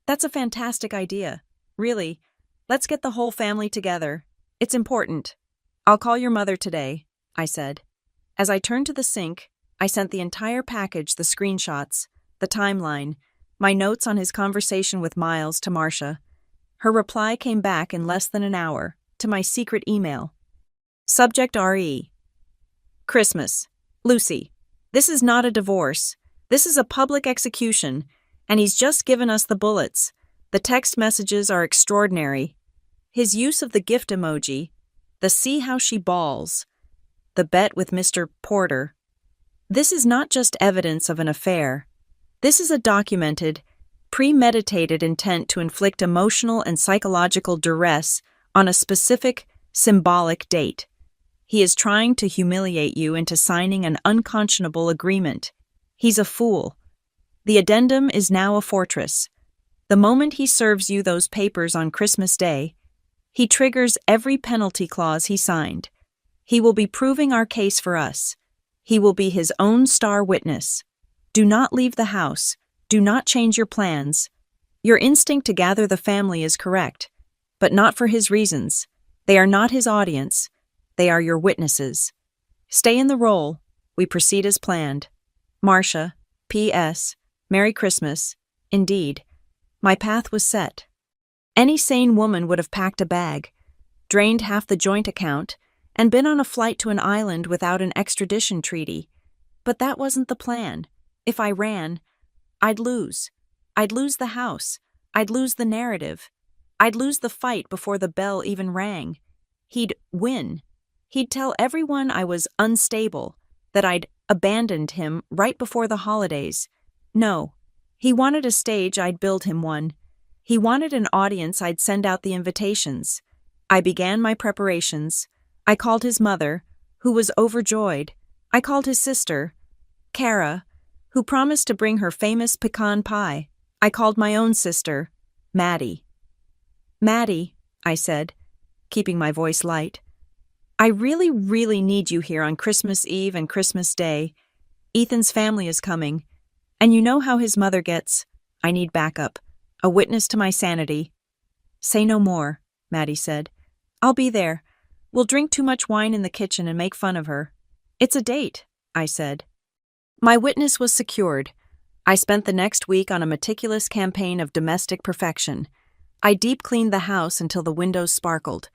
That's a fantastic idea. Really. Let's get the whole family together. It's important. I'll call your mother today, I said. As I turned to the sink, I sent the entire package, the screenshots, the timeline, my notes on his conversation with Miles to Marcia. Her reply came back in less than an hour, to my secret email. Subject RE. Christmas. Lucy. This is not a divorce. This is a public execution, and he's just given us the bullets. The text messages are extraordinary. His use of the gift emoji, the see how she bawls, the bet with Mr. Porter. This is not just evidence of an affair. This is a documented, premeditated intent to inflict emotional and psychological duress on a specific, symbolic date. He is trying to humiliate you into signing an unconscionable agreement. He's a fool. The addendum is now a fortress. The moment he serves you those papers on Christmas Day, he triggers every penalty clause he signed. He will be proving our case for us. He will be his own star witness. Do not leave the house. Do not change your plans. Your instinct to gather the family is correct, but not for his reasons. They are not his audience. They are your witnesses. Stay in the role. We proceed as planned. Marcia, P.S. Merry Christmas. Indeed. My path was set. Any sane woman would have packed a bag, drained half the joint account, and been on a flight to an island without an extradition treaty. But that wasn't the plan. If I ran, I'd lose. I'd lose the house. I'd lose the narrative. I'd lose the fight before the bell even rang. He'd win. He'd tell everyone I was unstable, that I'd abandoned him right before the holidays. No. He wanted a stage, I'd build him one. He wanted an audience, I'd send out the invitations. I began my preparations. I called his mother, who was overjoyed. I called his sister, Kara, who promised to bring her famous pecan pie. I called my own sister, Maddie. Maddie, I said, keeping my voice light, I really, really need you here on Christmas Eve and Christmas Day. Ethan's family is coming, and you know how his mother gets. I need backup, a witness to my sanity. Say no more, Maddie said. I'll be there. We'll drink too much wine in the kitchen and make fun of her. It's a date, I said. My witness was secured. I spent the next week on a meticulous campaign of domestic perfection. I deep-cleaned the house until the windows sparkled.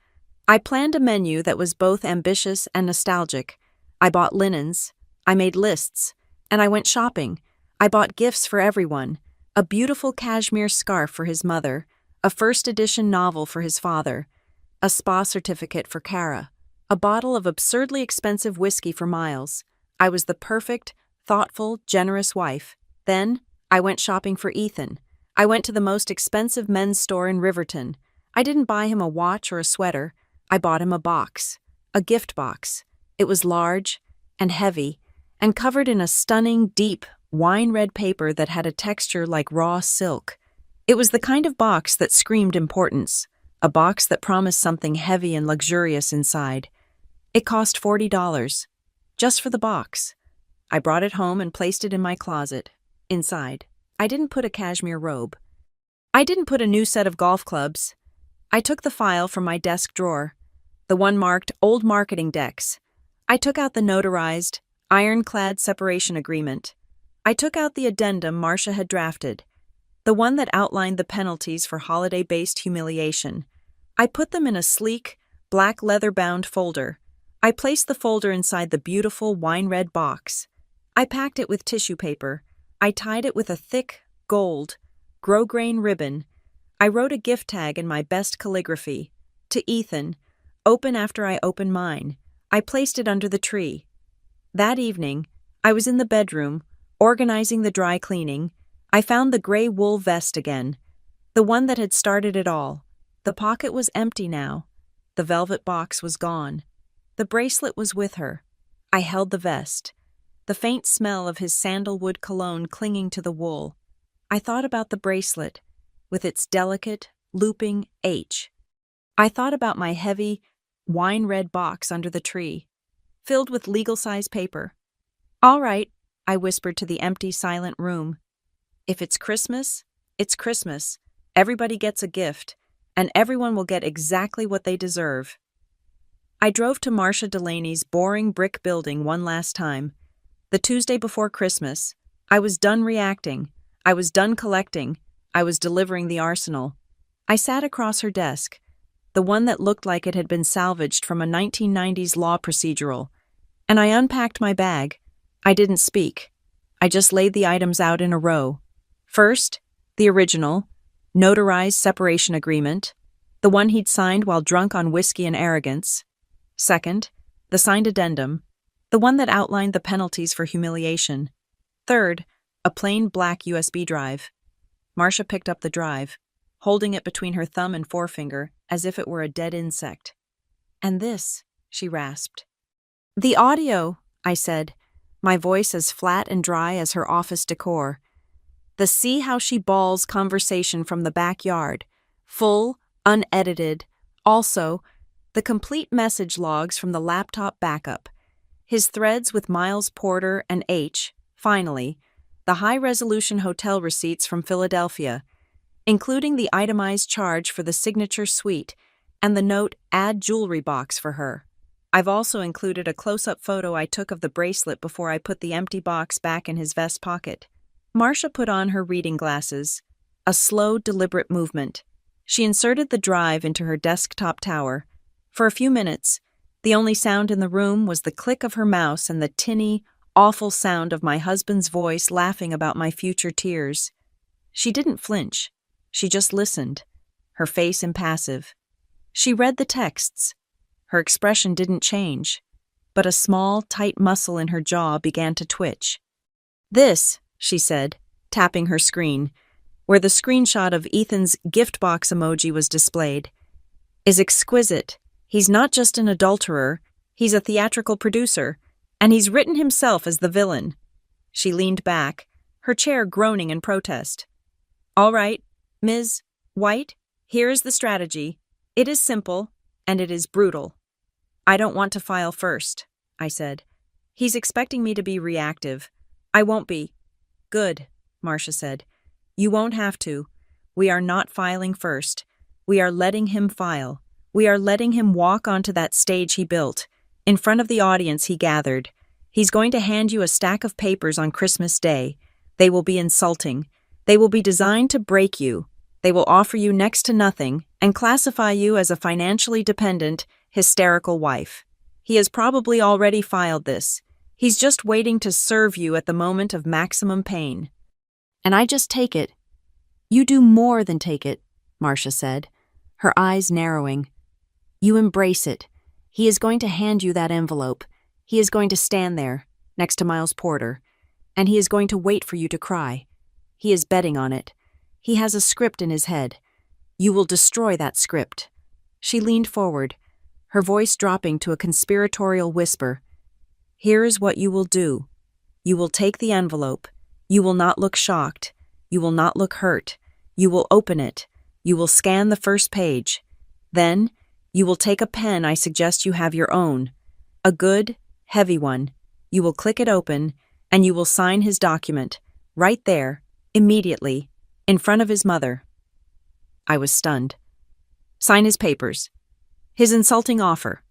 I planned a menu that was both ambitious and nostalgic. I bought linens, I made lists, and I went shopping. I bought gifts for everyone, a beautiful cashmere scarf for his mother, a first-edition novel for his father, a spa certificate for Kara, a bottle of absurdly expensive whiskey for Miles. I was the perfect, thoughtful, generous wife. Then, I went shopping for Ethan. I went to the most expensive men's store in Riverton. I didn't buy him a watch or a sweater. I bought him a box, a gift box. It was large and heavy and covered in a stunning, deep, wine-red paper that had a texture like raw silk. It was the kind of box that screamed importance, a box that promised something heavy and luxurious inside. It cost $40, just for the box. I brought it home and placed it in my closet. Inside, I didn't put a cashmere robe. I didn't put a new set of golf clubs. I took the file from my desk drawer, the one marked Old Marketing Decks. I took out the notarized, ironclad separation agreement. I took out the addendum Marcia had drafted, the one that outlined the penalties for holiday-based humiliation. I put them in a sleek, black leather-bound folder. I placed the folder inside the beautiful wine-red box. I packed it with tissue paper. I tied it with a thick, gold, grosgrain ribbon. I wrote a gift tag in my best calligraphy. To Ethan, open after I open mine. I placed it under the tree. That evening, I was in the bedroom, organizing the dry cleaning. I found the gray wool vest again, the one that had started it all. The pocket was empty now. The velvet box was gone. The bracelet was with her. I held the vest, the faint smell of his sandalwood cologne clinging to the wool. I thought about the bracelet, with its delicate, looping H. I thought about my heavy, wine-red box under the tree, filled with legal-size paper. "All right," I whispered to the empty, silent room. "If it's Christmas, it's Christmas. Everybody gets a gift, and everyone will get exactly what they deserve." I drove to Marcia Delaney's boring brick building one last time. The Tuesday before Christmas, I was done reacting. I was done collecting. I was delivering the arsenal. I sat across her desk, the one that looked like it had been salvaged from a 1990s law procedural, and I unpacked my bag. I didn't speak. I just laid the items out in a row. First, the original, notarized separation agreement, the one he'd signed while drunk on whiskey and arrogance. Second, the signed addendum, the one that outlined the penalties for humiliation. Third, a plain black USB drive. Marcia picked up the drive, holding it between her thumb and forefinger as if it were a dead insect. "And this," she rasped. "The audio," I said, my voice as flat and dry as her office decor. The "see how she balls" conversation from the backyard, full, unedited. Also, the complete message logs from the laptop backup. His threads with Miles Porter and H, finally, the high-resolution hotel receipts from Philadelphia, including the itemized charge for the signature suite and the note "add jewelry box" for her. I've also included a close-up photo I took of the bracelet before I put the empty box back in his vest pocket. Marcia put on her reading glasses, a slow, deliberate movement. She inserted the drive into her desktop tower. For a few minutes, the only sound in the room was the click of her mouse and the tinny, awful sound of my husband's voice laughing about my future tears. She didn't flinch. She just listened, her face impassive. She read the texts. Her expression didn't change, but a small, tight muscle in her jaw began to twitch. "This," she said, tapping her screen, where the screenshot of Ethan's gift box emoji was displayed, "is exquisite. He's not just an adulterer, he's a theatrical producer, and he's written himself as the villain." She leaned back, her chair groaning in protest. "All right, Ms. White, here is the strategy. It is simple, and it is brutal." "I don't want to file first," I said. "He's expecting me to be reactive. I won't be." "Good," Marcia said. "You won't have to. We are not filing first. We are letting him file. We are letting him walk onto that stage he built, in front of the audience he gathered. He's going to hand you a stack of papers on Christmas Day. They will be insulting. They will be designed to break you. They will offer you next to nothing and classify you as a financially dependent, hysterical wife. He has probably already filed this. He's just waiting to serve you at the moment of maximum pain." "And I just take it." "You do more than take it," Marcia said, her eyes narrowing. "You embrace it. He is going to hand you that envelope. He is going to stand there, next to Miles Porter, and he is going to wait for you to cry. He is betting on it. He has a script in his head. You will destroy that script." She leaned forward, her voice dropping to a conspiratorial whisper. "Here is what you will do. You will take the envelope. You will not look shocked. You will not look hurt. You will open it. You will scan the first page. Then, you will take a pen I suggest you have your own. A good, heavy one. You will click it open, and you will sign his document, right there, immediately, in front of his mother." I was stunned. "Sign his papers. His insulting offer.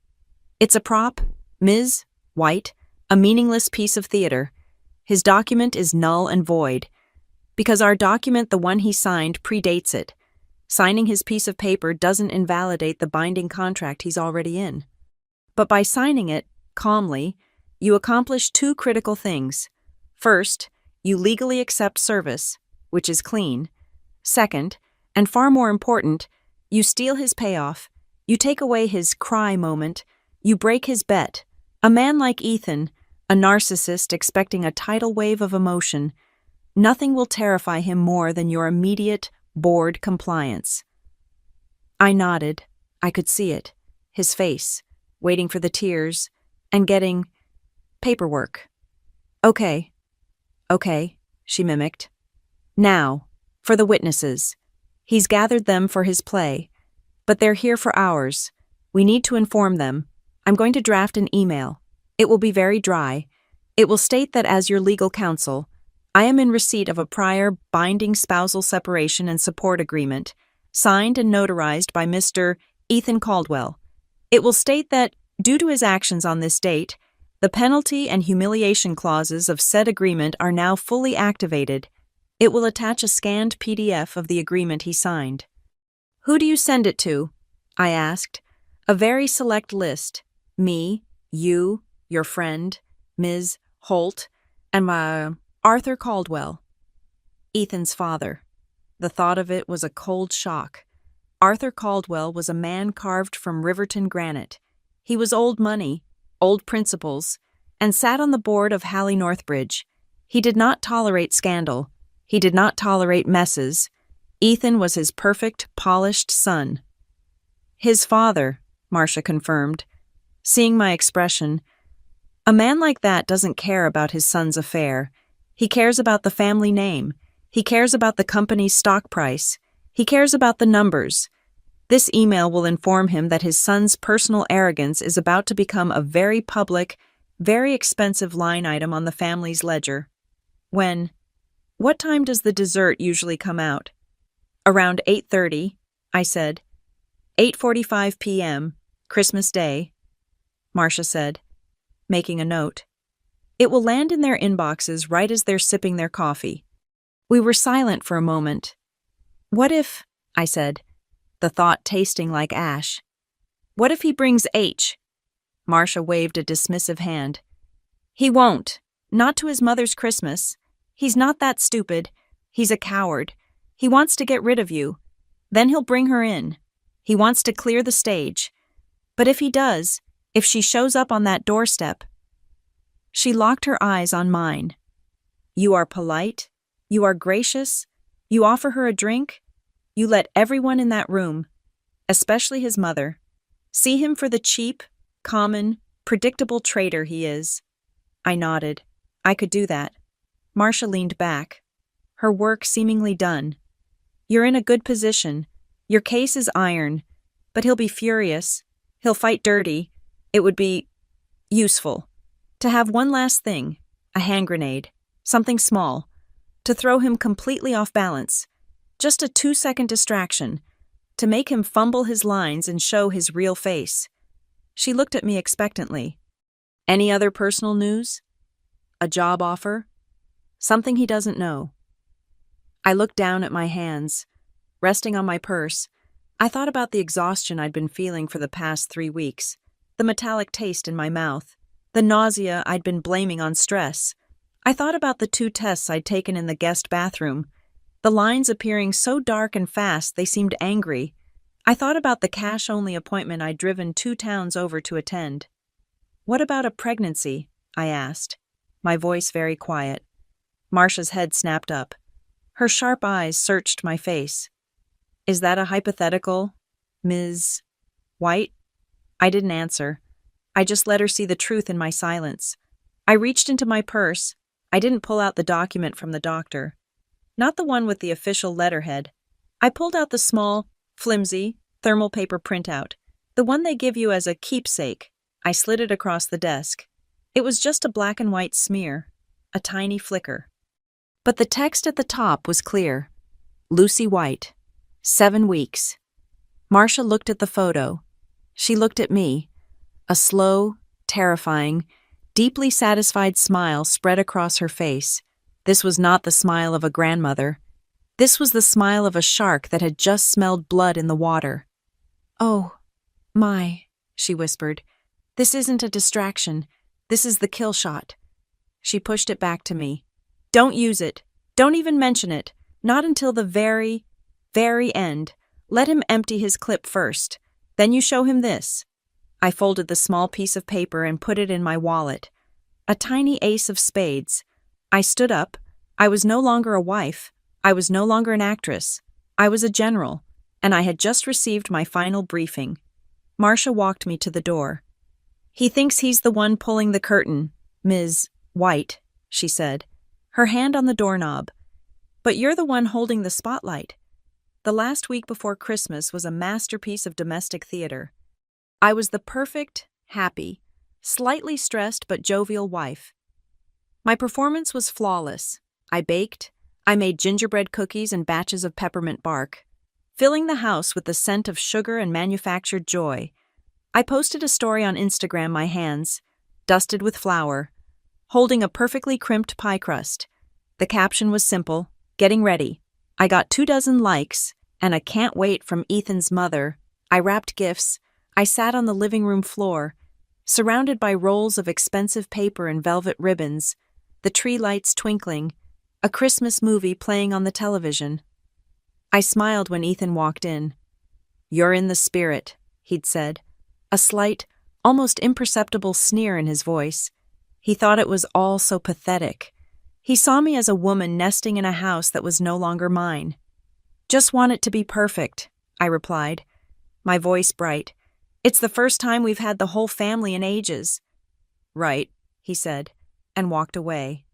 It's a prop, Ms. White, a meaningless piece of theater. His document is null and void. Because our document, the one he signed, predates it. Signing his piece of paper doesn't invalidate the binding contract he's already in. But by signing it, calmly, you accomplish two critical things. First, you legally accept service, which is clean. Second, and far more important, you steal his payoff. You take away his cry moment. You break his bet. A man like Ethan, a narcissist expecting a tidal wave of emotion, Nothing will terrify him more than your immediate, bored compliance." I nodded. I could see it. His face, waiting for the tears, and getting paperwork. "Okay, okay," she mimicked. "Now, for the witnesses. He's gathered them for his play, but they're here for ours. We need to inform them. I'm going to draft an email. It will be very dry. It will state that as your legal counsel, I am in receipt of a prior binding spousal separation and support agreement, signed and notarized by Mr. Ethan Caldwell. It will state that, due to his actions on this date, the penalty and humiliation clauses of said agreement are now fully activated. It will attach a scanned PDF of the agreement he signed." "Who do you send it to?" I asked. "A very select list. Me, you, your friend, Ms. Holt, and Arthur Caldwell." Ethan's father. The thought of it was a cold shock. Arthur Caldwell was a man carved from Riverton granite. He was old money, old principles, and sat on the board of Halley Northbridge. He did not tolerate scandal. He did not tolerate messes. Ethan was his perfect, polished son. "His father," Marcia confirmed. Seeing my expression, "A man like that doesn't care about his son's affair. He cares about the family name. He cares about the company's stock price. He cares about the numbers. This email will inform him that his son's personal arrogance is about to become a very public, very expensive line item on the family's ledger." What time does the dessert usually come out?" "Around 8:30, I said. 8:45 p.m., Christmas Day," Marcia said, making a note. "It will land in their inboxes right as they're sipping their coffee." We were silent for a moment. "What if," I said, the thought tasting like ash, "what if he brings H?" Marcia waved a dismissive hand. "He won't. Not to his mother's Christmas. He's not that stupid. He's a coward. He wants to get rid of you. Then he'll bring her in. He wants to clear the stage. But if he does, if she shows up on that doorstep—" She locked her eyes on mine. "You are polite. You are gracious. You offer her a drink. You let everyone in that room, especially his mother, see him for the cheap, common, predictable traitor he is." I nodded. I could do that. Marcia leaned back, her work seemingly done. "You're in a good position. Your case is iron. But he'll be furious. He'll fight dirty. It would be useful to have one last thing, a hand grenade, something small, to throw him completely off balance. Just a 2-second distraction, to make him fumble his lines and show his real face." She looked at me expectantly. "Any other personal news? A job offer? Something he doesn't know?" I looked down at my hands, resting on my purse. I thought about the exhaustion I'd been feeling for the past 3 weeks, the metallic taste in my mouth, the nausea I'd been blaming on stress. I thought about the 2 tests I'd taken in the guest bathroom, the lines appearing so dark and fast they seemed angry. I thought about the cash-only appointment I'd driven 2 towns over to attend. "What about a pregnancy?" I asked, my voice very quiet. Marcia's head snapped up. Her sharp eyes searched my face. "Is that a hypothetical, Ms. White?" I didn't answer. I just let her see the truth in my silence. I reached into my purse. I didn't pull out the document from the doctor. Not the one with the official letterhead. I pulled out the small, flimsy, thermal paper printout, the one they give you as a keepsake. I slid it across the desk. It was just a black and white smear, a tiny flicker. But the text at the top was clear. Lucy White, 7 weeks. Marcia looked at the photo. She looked at me. A slow, terrifying, deeply satisfied smile spread across her face. This was not the smile of a grandmother. This was the smile of a shark that had just smelled blood in the water. "Oh, my," she whispered. "This isn't a distraction. This is the kill shot." She pushed it back to me. "Don't use it. Don't even mention it. Not until the very, very end. Let him empty his clip first. Then you show him this." I folded the small piece of paper and put it in my wallet. A tiny ace of spades. I stood up, I was no longer a wife. I was no longer an actress. I was a general, and I had just received my final briefing. Marcia walked me to the door. "He thinks he's the one pulling the curtain, Ms. White," she said, her hand on the doorknob. "But you're the one holding the spotlight." The last week before Christmas was a masterpiece of domestic theater. I was the perfect, happy, slightly stressed but jovial wife. My performance was flawless. I baked, I made gingerbread cookies and batches of peppermint bark, filling the house with the scent of sugar and manufactured joy. I posted a story on Instagram, my hands, dusted with flour, holding a perfectly crimped pie crust. The caption was simple, "Getting ready." I got 24 likes, and a "can't wait" from Ethan's mother. I wrapped gifts. I sat on the living room floor, surrounded by rolls of expensive paper and velvet ribbons, the tree lights twinkling, a Christmas movie playing on the television. I smiled when Ethan walked in. "You're in the spirit," he'd said, a slight, almost imperceptible sneer in his voice. He thought it was all so pathetic. He saw me as a woman nesting in a house that was no longer mine. "Just want it to be perfect," I replied, my voice bright. "It's the first time we've had the whole family in ages." "Right," he said, and walked away.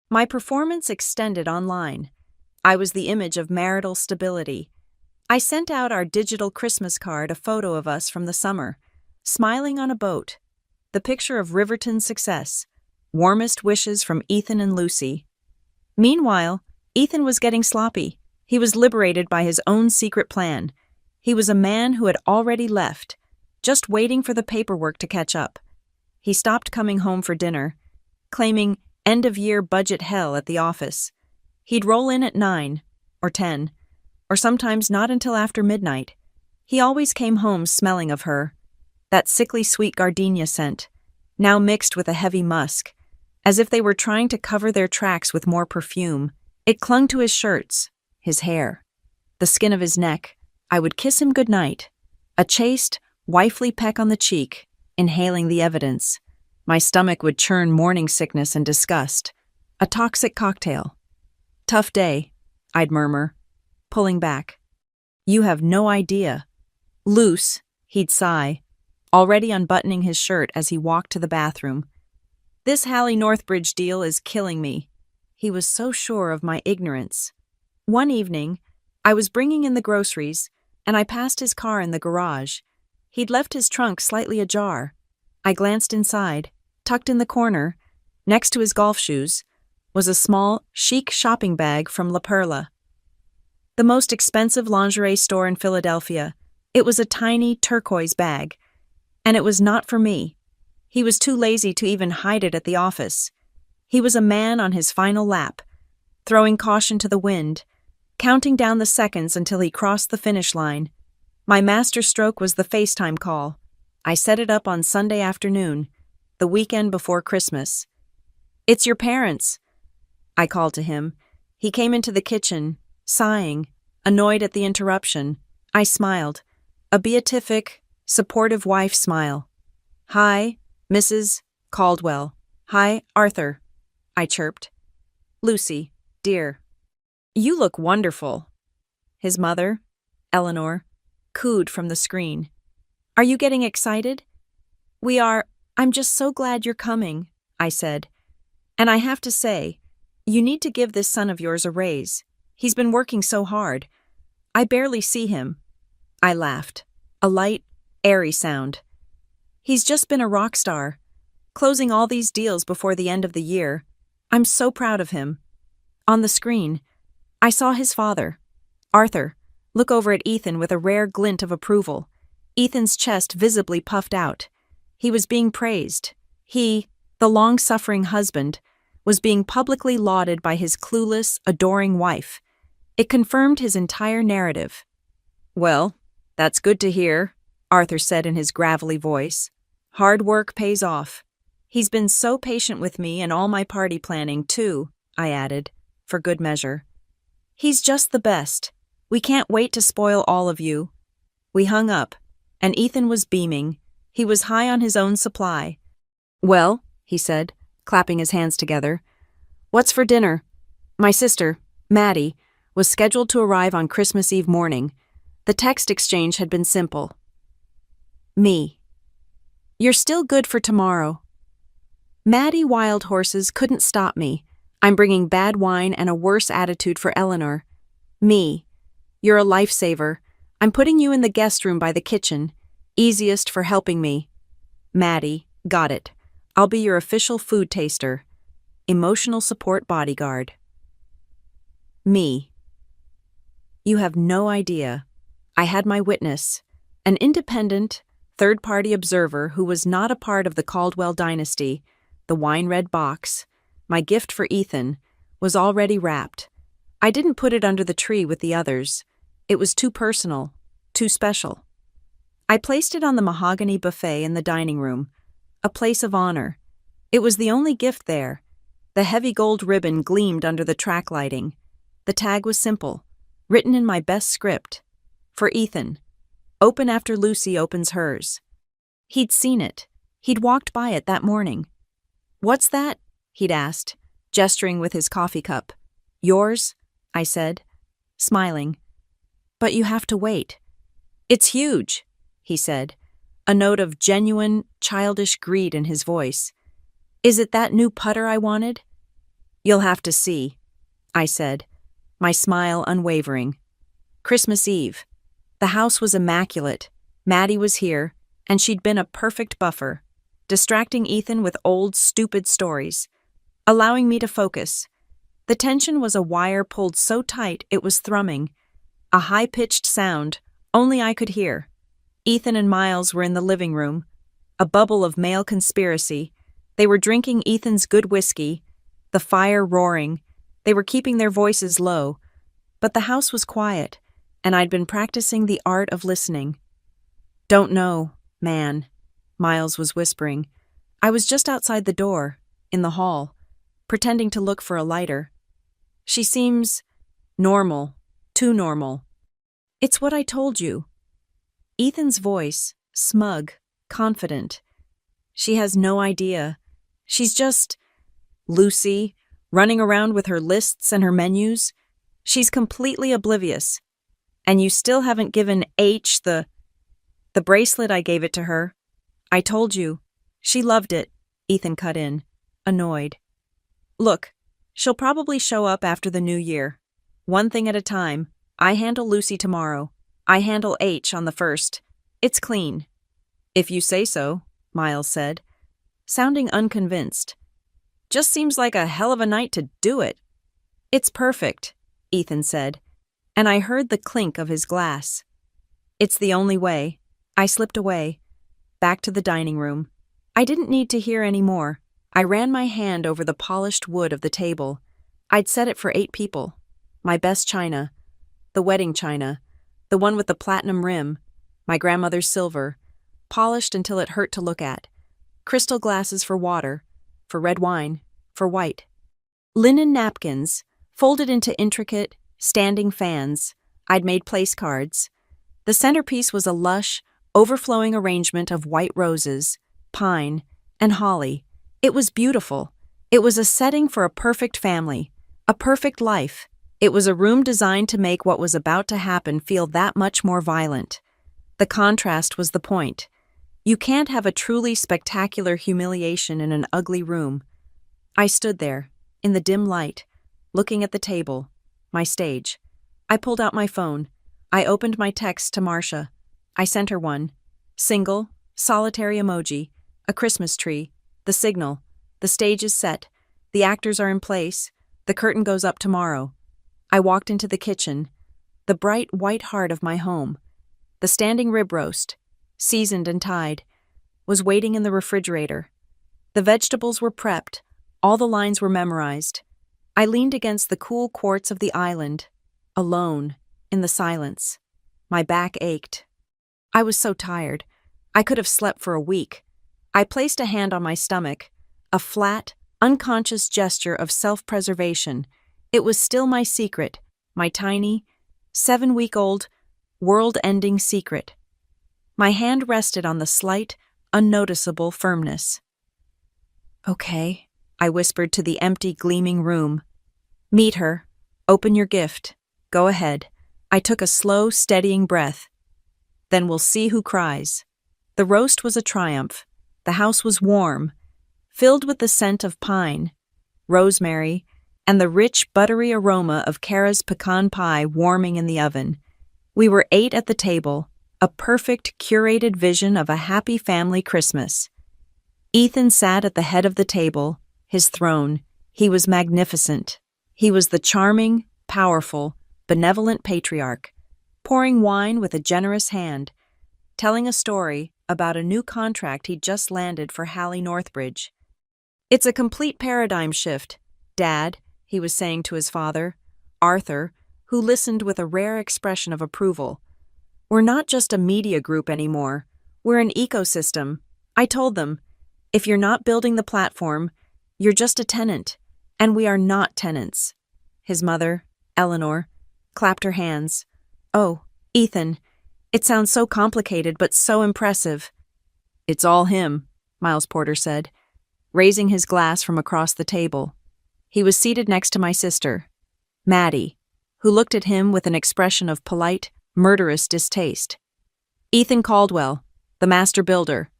My performance extended online. I was the image of marital stability. I sent out our digital Christmas card, a photo of us from the summer, smiling on a boat, the picture of Riverton success, warmest wishes from Ethan and Lucy. Meanwhile, Ethan was getting sloppy. He was liberated by his own secret plan. He was a man who had already left, just waiting for the paperwork to catch up. He stopped coming home for dinner, claiming end-of-year budget hell at the office. He'd roll in at 9 or 10, or sometimes not until after midnight. He always came home smelling of her, that sickly sweet gardenia scent, now mixed with a heavy musk, as if they were trying to cover their tracks with more perfume. It clung to his shirts, his hair, the skin of his neck. I would kiss him goodnight, a chaste, wifely peck on the cheek, inhaling the evidence. My stomach would churn morning sickness and disgust, a toxic cocktail. "Tough day," I'd murmur, pulling back. "You have no idea." "Loose," he'd sigh, already unbuttoning his shirt as he walked to the bathroom. "This Hallie Northbridge deal is killing me." He was so sure of my ignorance. One evening, I was bringing in the groceries, and I passed his car in the garage. He'd left his trunk slightly ajar. I glanced inside. Tucked in the corner, next to his golf shoes, was a small, chic shopping bag from La Perla, the most expensive lingerie store in Philadelphia. It was a tiny turquoise bag, and it was not for me. He was too lazy to even hide it at the office. He was a man on his final lap, throwing caution to the wind, counting down the seconds until he crossed the finish line. My master stroke was the FaceTime call. I set it up on Sunday afternoon, the weekend before Christmas. "It's your parents," I called to him. He came into the kitchen, sighing, annoyed at the interruption. I smiled, a beatific, supportive wife smile. "Hi, Mrs. Caldwell." "Hi, Arthur," I chirped. "Lucy, dear." "You look wonderful." His mother, Eleanor, cooed from the screen. "Are you getting excited?" "We are. I'm just so glad you're coming," I said. "And I have to say, you need to give this son of yours a raise. He's been working so hard. I barely see him." I laughed, a light, airy sound. "He's just been a rock star, closing all these deals before the end of the year. I'm so proud of him." On the screen, I saw his father, Arthur, look over at Ethan with a rare glint of approval, Ethan's chest visibly puffed out. He was being praised. He, the long-suffering husband, was being publicly lauded by his clueless, adoring wife. It confirmed his entire narrative. "Well, that's good to hear," Arthur said in his gravelly voice. "Hard work pays off." "He's been so patient with me and all my party planning, too," I added, for good measure. "He's just the best. We can't wait to spoil all of you." We hung up, and Ethan was beaming. He was high on his own supply. "Well," he said, clapping his hands together, "what's for dinner?" My sister, Maddie, was scheduled to arrive on Christmas Eve morning. The text exchange had been simple. Me. You're still good for tomorrow. Maddie Wild Horses couldn't stop me. I'm bringing bad wine and a worse attitude for Eleanor. Me. You're a lifesaver. I'm putting you in the guest room by the kitchen. Easiest for helping me. Maddie. Got it. I'll be your official food taster. Emotional support bodyguard. Me. You have no idea. I had my witness, an independent, third-party observer who was not a part of the Caldwell dynasty. The wine-red box, my gift for Ethan, was already wrapped. I didn't put it under the tree with the others. It was too personal, too special. I placed it on the mahogany buffet in the dining room, a place of honor. It was the only gift there. The heavy gold ribbon gleamed under the track lighting. The tag was simple, written in my best script. For Ethan. Open after Lucy opens hers. He'd seen it. He'd walked by it that morning. What's that? He'd asked, gesturing with his coffee cup. Yours? I said, smiling. But you have to wait. It's huge, he said, a note of genuine, childish greed in his voice. Is it that new putter I wanted? You'll have to see, I said, my smile unwavering. Christmas Eve. The house was immaculate. Maddie was here, and she'd been a perfect buffer, distracting Ethan with old, stupid stories, allowing me to focus. The tension was a wire pulled so tight it was thrumming, a high-pitched sound only I could hear. Ethan and Miles were in the living room, a bubble of male conspiracy. They were drinking Ethan's good whiskey, the fire roaring. They were keeping their voices low, but the house was quiet, and I'd been practicing the art of listening. Don't know, man, Miles was whispering. I was just outside the door, in the hall, pretending to look for a lighter. She seems normal, too normal. It's what I told you. Ethan's voice, smug, confident. She has no idea. She's just Lucy, running around with her lists and her menus. She's completely oblivious. And you still haven't given H the bracelet. I gave it to her. I told you. She loved it, Ethan cut in, annoyed. Look, she'll probably show up after the new year. One thing at a time. I handle Lucy tomorrow. I handle H on the 1st. It's clean. If you say so, Miles said, sounding unconvinced. Just seems like a hell of a night to do it. It's perfect, Ethan said, and I heard the clink of his glass. It's the only way. I slipped away, back to the dining room. I didn't need to hear any more. I ran my hand over the polished wood of the table. I'd set it for 8 people. My best china, the wedding china, the one with the platinum rim, my grandmother's silver, polished until it hurt to look at. Crystal glasses for water, for red wine, for white. Linen napkins, folded into intricate, standing fans. I'd made place cards. The centerpiece was a lush, overflowing arrangement of white roses, pine, and holly. It was beautiful. It was a setting for a perfect family, a perfect life. It was a room designed to make what was about to happen feel that much more violent. The contrast was the point. You can't have a truly spectacular humiliation in an ugly room. I stood there, in the dim light, looking at the table, my stage. I pulled out my phone. I opened my text to Marcia. I sent her one. Single, solitary emoji, a Christmas tree, the signal. The stage is set. The actors are in place. The curtain goes up tomorrow. I walked into the kitchen, the bright white heart of my home. The standing rib roast, seasoned and tied, was waiting in the refrigerator. The vegetables were prepped. All the lines were memorized. I leaned against the cool quartz of the island, alone, in the silence. My back ached. I was so tired. I could have slept for a week. I placed a hand on my stomach, a flat, unconscious gesture of self-preservation. It was still my secret, my tiny, 7-week-old, world-ending secret. My hand rested on the slight, unnoticeable firmness. Okay, I whispered to the empty, gleaming room. Meet her. Open your gift. Go ahead. I took a slow, steadying breath. Then we'll see who cries. The roast was a triumph. The house was warm, filled with the scent of pine, rosemary, and the rich, buttery aroma of Kara's pecan pie warming in the oven. We were 8 at the table, a perfect, curated vision of a happy family Christmas. Ethan sat at the head of the table, his throne. He was magnificent. He was the charming, powerful, benevolent patriarch, pouring wine with a generous hand, telling a story about a new contract he'd just landed for Hallie Northbridge. "It's a complete paradigm shift, Dad," he was saying to his father, Arthur, who listened with a rare expression of approval. "We're not just a media group anymore. We're an ecosystem." I told them, "If you're not building the platform, you're just a tenant, and we are not tenants." His mother, Eleanor, clapped her hands. "Oh, Ethan, it sounds so complicated but so impressive." "It's all him," Miles Porter said, raising his glass from across the table. He was seated next to my sister, Maddie, who looked at him with an expression of polite, murderous distaste. "Ethan Caldwell, the master builder."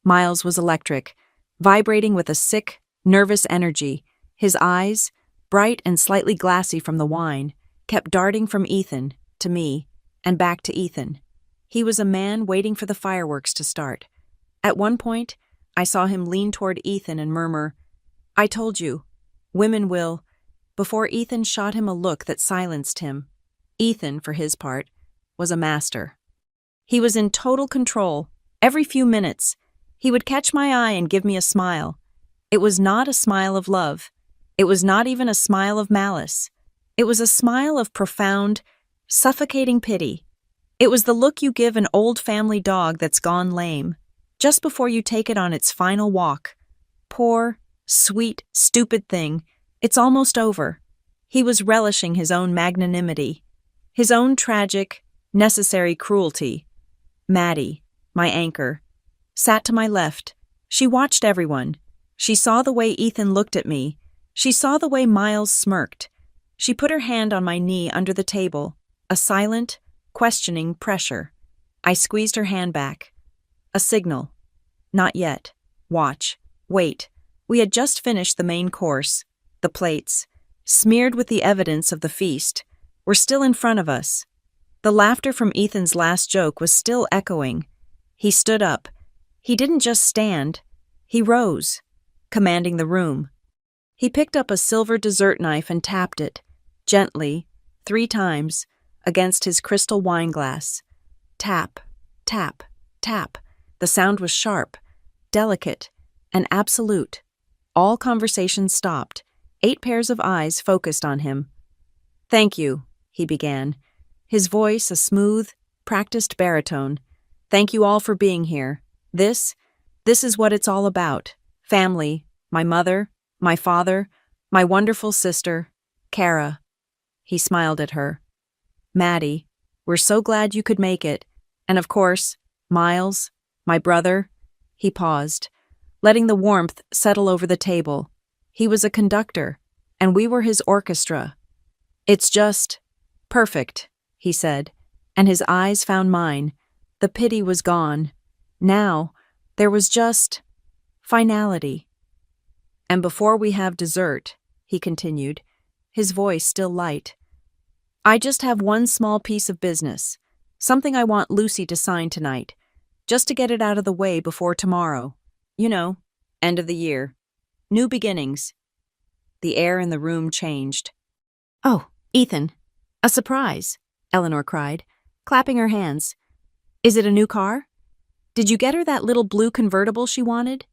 Miles was electric, vibrating with a sick, nervous energy. His eyes, bright and slightly glassy from the wine, kept darting from Ethan to me and back to Ethan. He was a man waiting for the fireworks to start. At one point, I saw him lean toward Ethan and murmur, "I told you, women will," before Ethan shot him a look that silenced him. Ethan, for his part, was a master. He was in total control. Every few minutes, he would catch my eye and give me a smile. It was not a smile of love. It was not even a smile of malice. It was a smile of profound, suffocating pity. It was the look you give an old family dog that's gone lame, just before you take it on its final walk. Poor, sweet, stupid thing, it's almost over. He was relishing his own magnanimity, his own tragic, necessary cruelty. Maddie, my anchor, sat to my left. She watched everyone. She saw the way Ethan looked at me. She saw the way Miles smirked. She put her hand on my knee under the table, a silent, questioning pressure. I squeezed her hand back. A signal. Not yet. Watch. Wait. We had just finished the main course. The plates, smeared with the evidence of the feast, were still in front of us. The laughter from Ethan's last joke was still echoing. He stood up. He didn't just stand. He rose, commanding the room. He picked up a silver dessert knife and tapped it, gently, 3 times, against his crystal wine glass. Tap, tap, tap. The sound was sharp, delicate, and absolute. All conversation stopped. 8 pairs of eyes focused on him. "Thank you," he began, his voice a smooth, practiced baritone. "Thank you all for being here. This is what it's all about. Family, my mother, my father, my wonderful sister, Kara." He smiled at her. "Maddie, we're so glad you could make it. And of course, Miles, my brother." He paused, letting the warmth settle over the table. He was a conductor, and we were his orchestra. "It's just perfect," he said, and his eyes found mine. The pity was gone. Now, there was just finality. "And before we have dessert," he continued, his voice still light, "I just have one small piece of business, something I want Lucy to sign tonight, just to get it out of the way before tomorrow. You know, end of the year. New beginnings." The air in the room changed. "Oh, Ethan, a surprise," Eleanor cried, clapping her hands. "Is it a new car? Did you get her that little blue convertible she wanted?"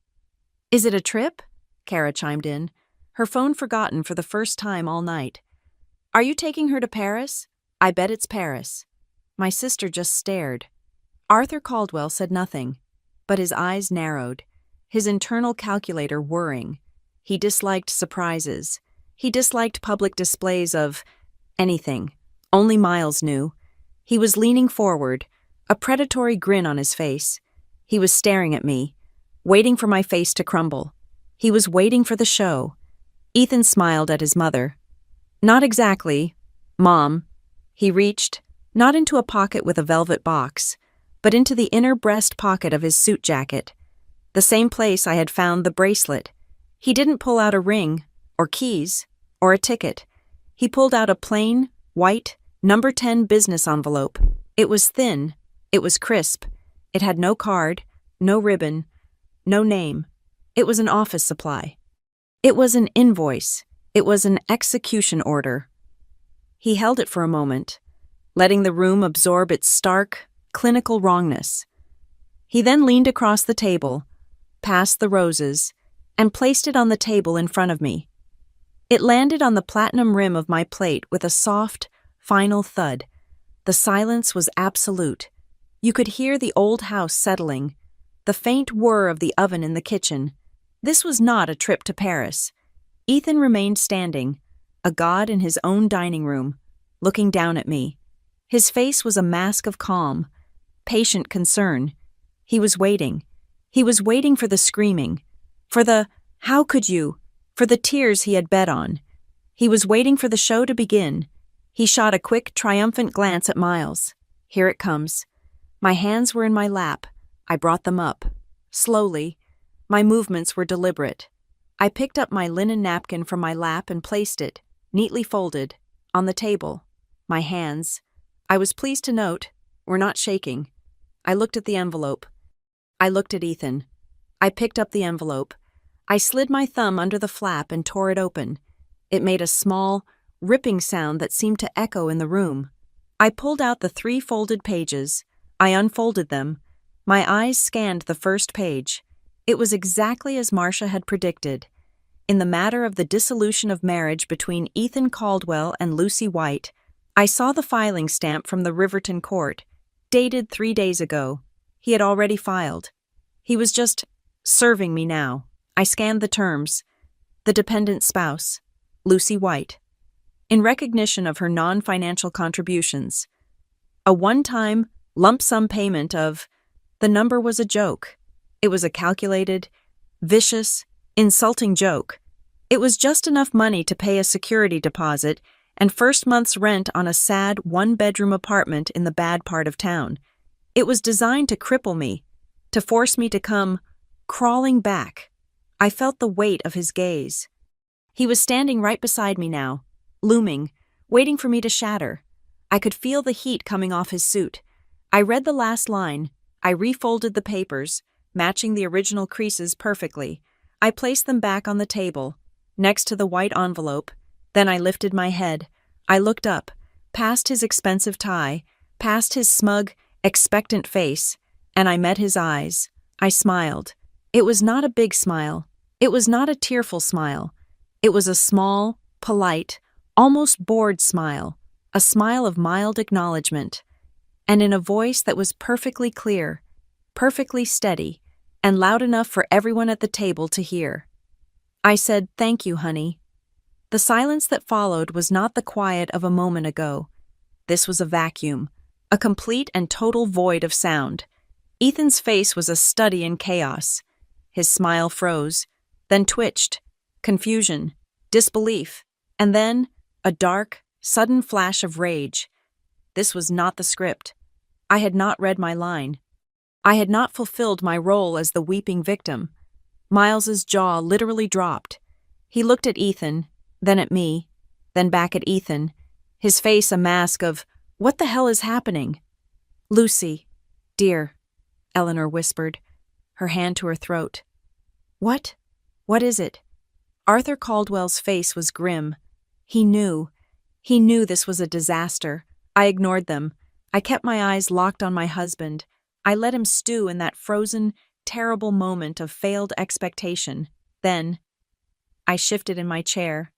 "Is it a trip?" Kara chimed in, her phone forgotten for the first time all night. "Are you taking her to Paris? I bet it's Paris." My sister just stared. Arthur Caldwell said nothing, but his eyes narrowed, his internal calculator whirring. He disliked surprises. He disliked public displays of anything. Only Miles knew. He was leaning forward, a predatory grin on his face. He was staring at me, waiting for my face to crumble. He was waiting for the show. Ethan smiled at his mother. Not exactly, Mom. He reached, not into a pocket with a velvet box, but into the inner breast pocket of his suit jacket, the same place I had found the bracelet. He didn't pull out a ring, or keys, or a ticket. He pulled out a plain, white, number 10 business envelope. It was thin, it was crisp, it had no card, no ribbon, no name. It was an office supply. It was an invoice. It was an execution order. He held it for a moment, letting the room absorb its stark, clinical wrongness. He then leaned across the table, past the roses, and placed it on the table in front of me. It landed on the platinum rim of my plate with a soft, final thud. The silence was absolute. You could hear the old house settling, the faint whir of the oven in the kitchen. This was not a trip to Paris. Ethan remained standing, a god in his own dining room, looking down at me. His face was a mask of calm, patient concern. He was waiting. He was waiting for the screaming, for the, "How could you?" for the tears he had bet on. He was waiting for the show to begin. He shot a quick, triumphant glance at Miles. Here it comes. My hands were in my lap. I brought them up. Slowly. My movements were deliberate. I picked up my linen napkin from my lap and placed it, neatly folded, on the table. My hands, I was pleased to note, were not shaking. I looked at the envelope. I looked at Ethan. I picked up the envelope. I slid my thumb under the flap and tore it open. It made a small, ripping sound that seemed to echo in the room. I pulled out the 3 folded pages. I unfolded them. My eyes scanned the first page. It was exactly as Marcia had predicted. In the matter of the dissolution of marriage between Ethan Caldwell and Lucy White, I saw the filing stamp from the Riverton court, dated 3 days ago. He had already filed. He was just serving me now. I scanned the terms. The dependent spouse, Lucy White. In recognition of her non-financial contributions. A one-time, lump sum payment of, the number was a joke. It was a calculated, vicious, insulting joke. It was just enough money to pay a security deposit and first month's rent on a sad 1-bedroom apartment in the bad part of town. It was designed to cripple me, to force me to come crawling back. I felt the weight of his gaze. He was standing right beside me now, looming, waiting for me to shatter. I could feel the heat coming off his suit. I read the last line. I refolded the papers, matching the original creases perfectly. I placed them back on the table, next to the white envelope. Then I lifted my head. I looked up, past his expensive tie, past his smug, expectant face, and I met his eyes. I smiled. It was not a big smile. It was not a tearful smile. It was a small, polite, almost bored smile, a smile of mild acknowledgement, and in a voice that was perfectly clear, perfectly steady, and loud enough for everyone at the table to hear. I said, "Thank you, honey." The silence that followed was not the quiet of a moment ago. This was a vacuum, a complete and total void of sound. Ethan's face was a study in chaos. His smile froze, then twitched, confusion, disbelief, and then a dark, sudden flash of rage. This was not the script. I had not read my line. I had not fulfilled my role as the weeping victim. Miles's jaw literally dropped. He looked at Ethan, then at me, then back at Ethan, his face a mask of, "What the hell is happening?" "Lucy, dear," Eleanor whispered, her hand to her throat. "What? What is it?" Arthur Caldwell's face was grim. He knew this was a disaster. I ignored them. I kept my eyes locked on my husband. I let him stew in that frozen, terrible moment of failed expectation. Then, I shifted in my chair,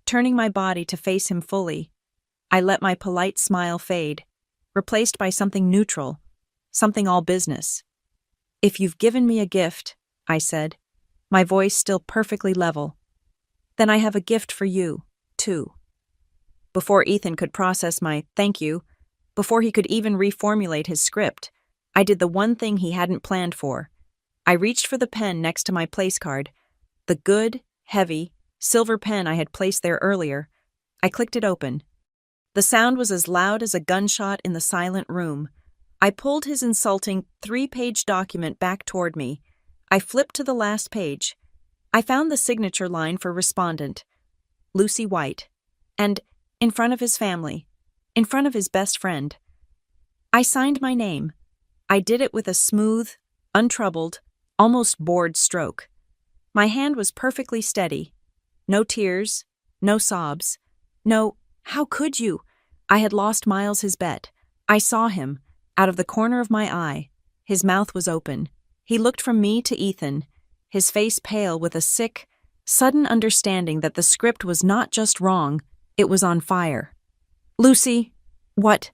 turning my body to face him fully. I let my polite smile fade, replaced by something neutral, something all business. "If you've given me a gift," I said, my voice still perfectly level, "then I have a gift for you, too." Before Ethan could process my "thank you," before he could even reformulate his script, I did the one thing he hadn't planned for. I reached for the pen next to my place card, the good, heavy, silver pen I had placed there earlier. I clicked it open. The sound was as loud as a gunshot in the silent room. I pulled his insulting 3-page document back toward me. I flipped to the last page. I found the signature line for respondent, Lucy White, and in front of his family, in front of his best friend. I signed my name. I did it with a smooth, untroubled, almost bored stroke. My hand was perfectly steady. No tears, no sobs, no, how could you? I had lost Miles his bet. I saw him, out of the corner of my eye. His mouth was open. He looked from me to Ethan, his face pale with a sick, sudden understanding that the script was not just wrong, it was on fire. Lucy, what?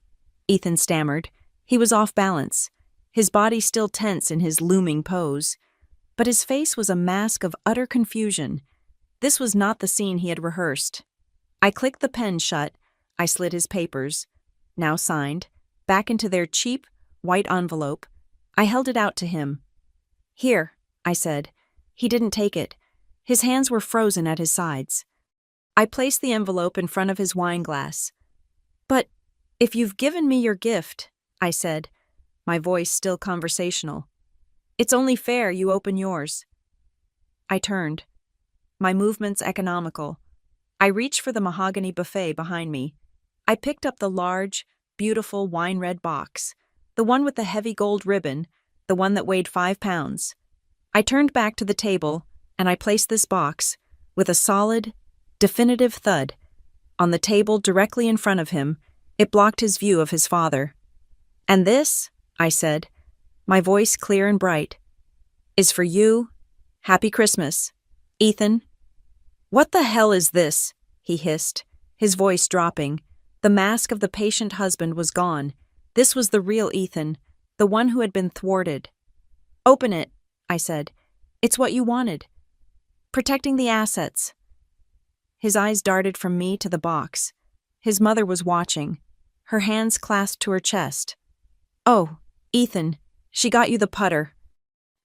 Ethan stammered. He was off balance, his body still tense in his looming pose. But his face was a mask of utter confusion. This was not the scene he had rehearsed. I clicked the pen shut. I slid his papers, now signed, back into their cheap, white envelope. I held it out to him. Here, I said. He didn't take it. His hands were frozen at his sides. I placed the envelope in front of his wine glass. But if you've given me your gift, I said, my voice still conversational, it's only fair you open yours. I turned, my movements economical. I reached for the mahogany buffet behind me. I picked up the large, beautiful wine-red box, the one with the heavy gold ribbon, the one that weighed 5 pounds. I turned back to the table, and I placed this box, with a solid, definitive thud, on the table directly in front of him. It blocked his view of his father. And this, I said, my voice clear and bright, is for you. Happy Christmas, Ethan. What the hell is this? He hissed, his voice dropping. The mask of the patient husband was gone. This was the real Ethan, the one who had been thwarted. Open it, I said. It's what you wanted. Protecting the assets. His eyes darted from me to the box. His mother was watching, her hands clasped to her chest. Oh, Ethan, she got you the putter,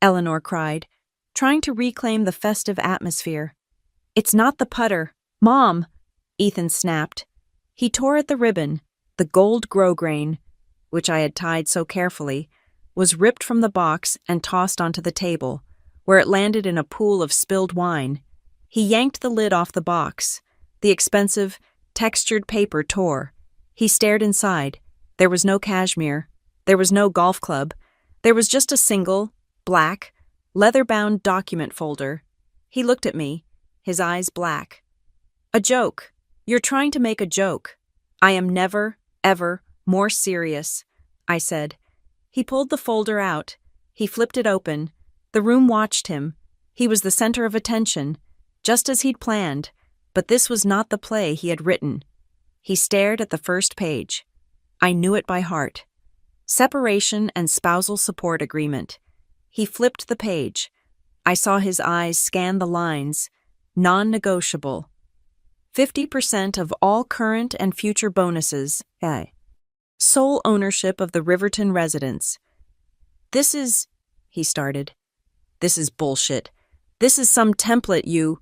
Eleanor cried, trying to reclaim the festive atmosphere. It's not the putter, Mom, Ethan snapped. He tore at the ribbon. The gold grosgrain, which I had tied so carefully, was ripped from the box and tossed onto the table, where it landed in a pool of spilled wine. He yanked the lid off the box. The expensive, textured paper tore. He stared inside. There was no cashmere. There was no golf club. There was just a single, black, leather-bound document folder. He looked at me, his eyes black. A joke. You're trying to make a joke. I am never, ever more serious, I said. He pulled the folder out. He flipped it open. The room watched him. He was the center of attention, just as he'd planned, but this was not the play he had written. He stared at the first page. I knew it by heart. Separation and spousal support agreement. He flipped the page. I saw his eyes scan the lines. Non-negotiable. 50% of all current and future bonuses. Sole ownership of the Riverton residence. This is, he started. This is bullshit. This is some template you...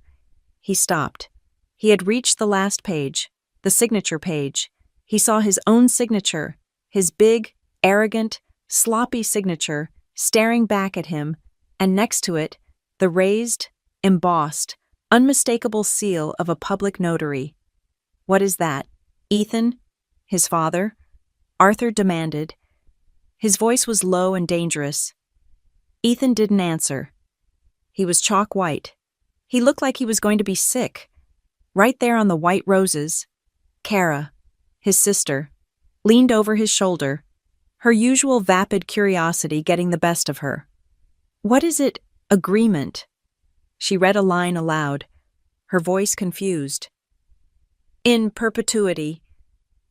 He stopped. He had reached the last page, the signature page. He saw his own signature, his big, arrogant, sloppy signature, staring back at him, and next to it, the raised, embossed, unmistakable seal of a public notary. What is that? Ethan? His father? Arthur demanded. His voice was low and dangerous. Ethan didn't answer. He was chalk white. He looked like he was going to be sick. Right there on the white roses, Kara, his sister, leaned over his shoulder, her usual vapid curiosity getting the best of her. What is it, agreement? She read a line aloud, her voice confused. In perpetuity,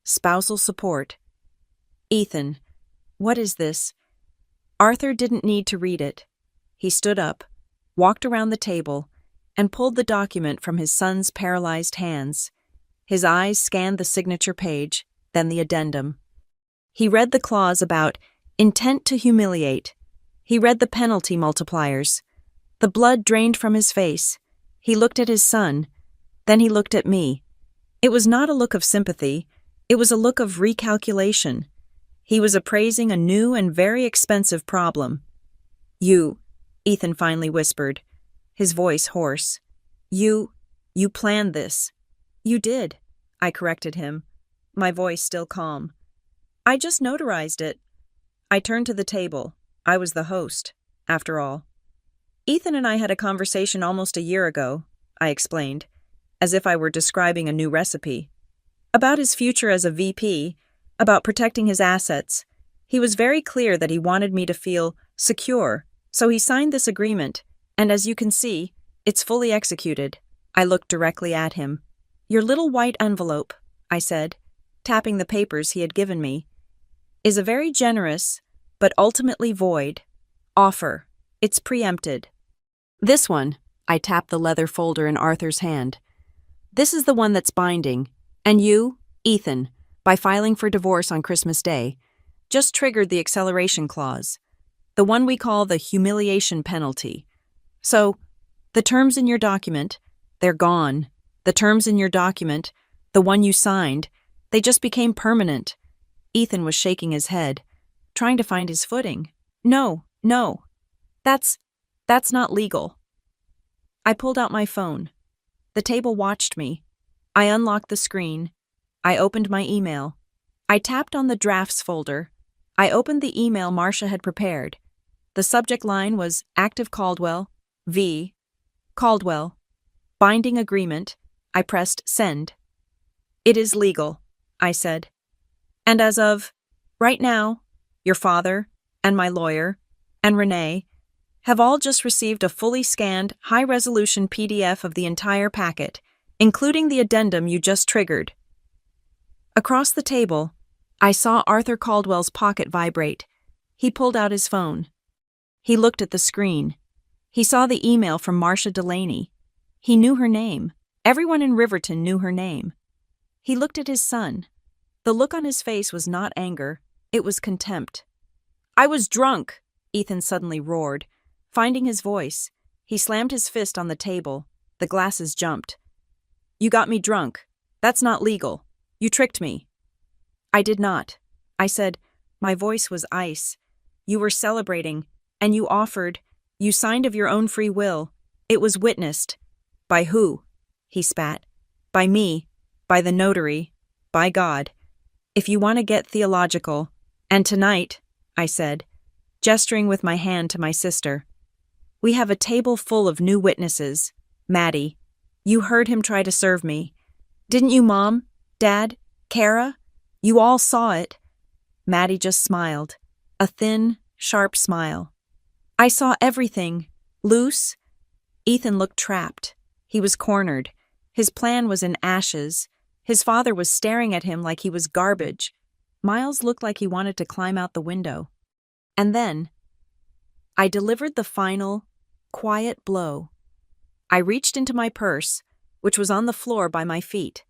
spousal support. Ethan, what is this? Arthur didn't need to read it. He stood up, walked around the table, and pulled the document from his son's paralyzed hands. His eyes scanned the signature page, then the addendum. He read the clause about intent to humiliate. He read the penalty multipliers. The blood drained from his face. He looked at his son. Then he looked at me. It was not a look of sympathy, it was a look of recalculation. He was appraising a new and very expensive problem. You, Ethan finally whispered, his voice hoarse. You planned this. You did, I corrected him, my voice still calm. I just notarized it. I turned to the table. I was the host, after all. Ethan and I had a conversation almost a year ago, I explained, as if I were describing a new recipe. About his future as a VP, about protecting his assets. He was very clear that he wanted me to feel secure, so he signed this agreement, and as you can see, it's fully executed. I looked directly at him. Your little white envelope, I said, tapping the papers he had given me, is a very generous, but ultimately void, offer. It's preempted. This one, I tapped the leather folder in Arthur's hand. This is the one that's binding, and you, Ethan, by filing for divorce on Christmas Day, just triggered the acceleration clause, the one we call the humiliation penalty. So, the terms in your document, they're gone. The terms in your document, the one you signed, they just became permanent. Ethan was shaking his head, trying to find his footing. No. That's not legal. I pulled out my phone. The table watched me. I unlocked the screen. I opened my email. I tapped on the drafts folder. I opened the email Marcia had prepared. The subject line was Active Caldwell, V. Caldwell. Binding agreement. I pressed send. It is legal, I said. And as of right now, your father and my lawyer and Renee have all just received a fully scanned, high-resolution PDF of the entire packet, including the addendum you just triggered. Across the table, I saw Arthur Caldwell's pocket vibrate. He pulled out his phone. He looked at the screen. He saw the email from Marcia Delaney. He knew her name. Everyone in Riverton knew her name. He looked at his son. The look on his face was not anger. It was contempt. I was drunk, Ethan suddenly roared. Finding his voice, he slammed his fist on the table. The glasses jumped. You got me drunk. That's not legal. You tricked me. I did not. I said, my voice was ice. You were celebrating, and you offered. You signed of your own free will. It was witnessed. By who? He spat. By me. By the notary. By God. If you want to get theological. And tonight, I said, gesturing with my hand to my sister. We have a table full of new witnesses. Maddie, you heard him try to serve me. Didn't you, Mom? Dad? Kara? You all saw it. Maddie just smiled. A thin, sharp smile. I saw everything. Loose. Ethan looked trapped. He was cornered. His plan was in ashes. His father was staring at him like he was garbage. Miles looked like he wanted to climb out the window. And then, I delivered the final, quiet blow. I reached into my purse, which was on the floor by my feet.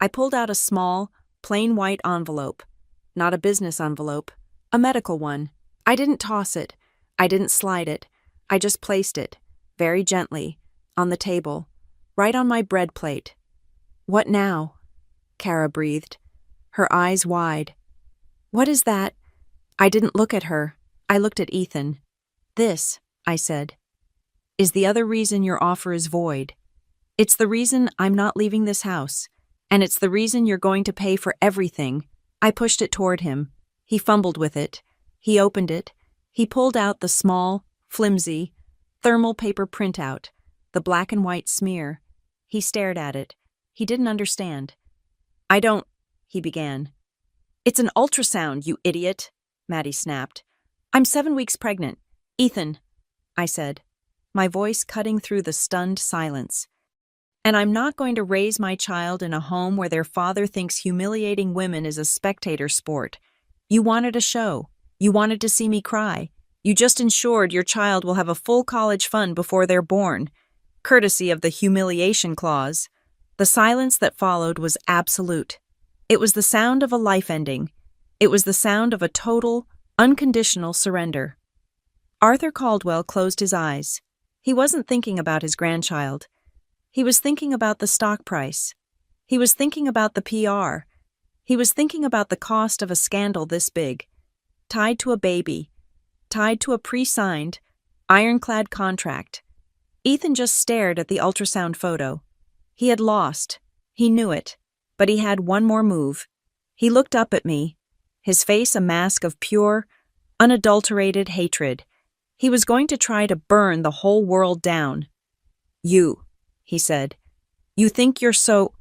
I pulled out a small, plain white envelope. Not a business envelope, a medical one. I didn't toss it. I didn't slide it. I just placed it, very gently, on the table, right on my bread plate. What now? Kara breathed, her eyes wide. What is that? I didn't look at her. I looked at Ethan. This, I said, is the other reason your offer is void. It's the reason I'm not leaving this house, and it's the reason you're going to pay for everything. I pushed it toward him. He fumbled with it. He opened it. He pulled out the small, flimsy, thermal paper printout, the black and white smear. He stared at it. He didn't understand. I don't, he began. It's an ultrasound, you idiot, Maddie snapped. I'm 7 weeks pregnant. Ethan, I said, my voice cutting through the stunned silence. And I'm not going to raise my child in a home where their father thinks humiliating women is a spectator sport. You wanted a show. You wanted to see me cry. You just ensured your child will have a full college fund before they're born, courtesy of the humiliation clause. The silence that followed was absolute. It was the sound of a life ending. It was the sound of a total, unconditional surrender. Arthur Caldwell closed his eyes. He wasn't thinking about his grandchild. He was thinking about the stock price. He was thinking about the PR. He was thinking about the cost of a scandal this big, tied to a baby, tied to a pre-signed, ironclad contract. Ethan just stared at the ultrasound photo. He had lost. He knew it. But he had one more move. He looked up at me, his face a mask of pure, unadulterated hatred. He was going to try to burn the whole world down. "You," he said. "You think you're so—"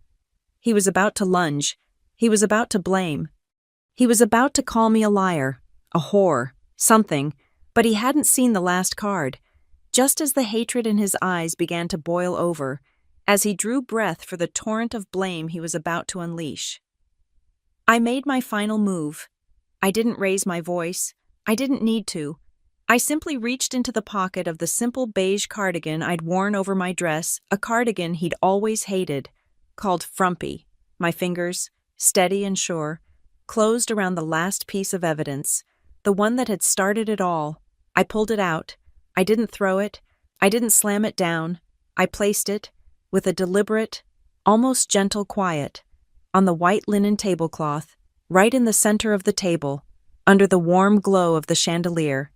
He was about to lunge. He was about to blame. He was about to call me a liar, a whore, something, but he hadn't seen the last card. Just as the hatred in his eyes began to boil over, as he drew breath for the torrent of blame he was about to unleash. I made my final move. I didn't raise my voice. I didn't need to. I simply reached into the pocket of the simple beige cardigan I'd worn over my dress, a cardigan he'd always hated, called frumpy. My fingers, steady and sure, closed around the last piece of evidence, the one that had started it all. I pulled it out. I didn't throw it. I didn't slam it down. I placed it, with a deliberate, almost gentle quiet, on the white linen tablecloth, right in the center of the table, under the warm glow of the chandelier,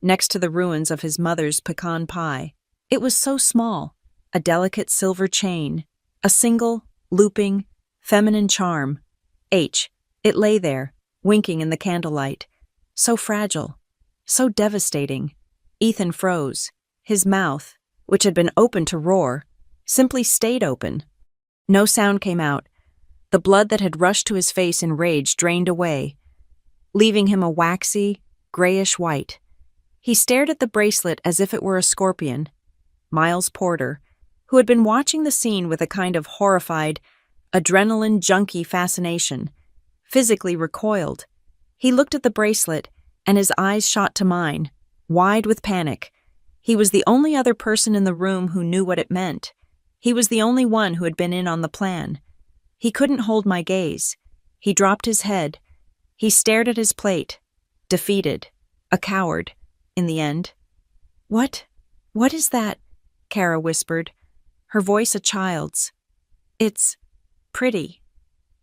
next to the ruins of his mother's pecan pie. It was so small, a delicate silver chain, a single, looping, feminine charm. It lay there, winking in the candlelight. So fragile, so devastating. Ethan froze. His mouth, which had been open to roar, simply stayed open. No sound came out. The blood that had rushed to his face in rage drained away, leaving him a waxy, grayish white. He stared at the bracelet as if it were a scorpion. Miles Porter, who had been watching the scene with a kind of horrified, adrenaline junkie fascination, physically recoiled. He looked at the bracelet, and his eyes shot to mine, wide with panic. He was the only other person in the room who knew what it meant. He was the only one who had been in on the plan. He couldn't hold my gaze. He dropped his head. He stared at his plate, defeated, a coward, in the end. What is that?" Kara whispered, her voice a child's. "It's pretty."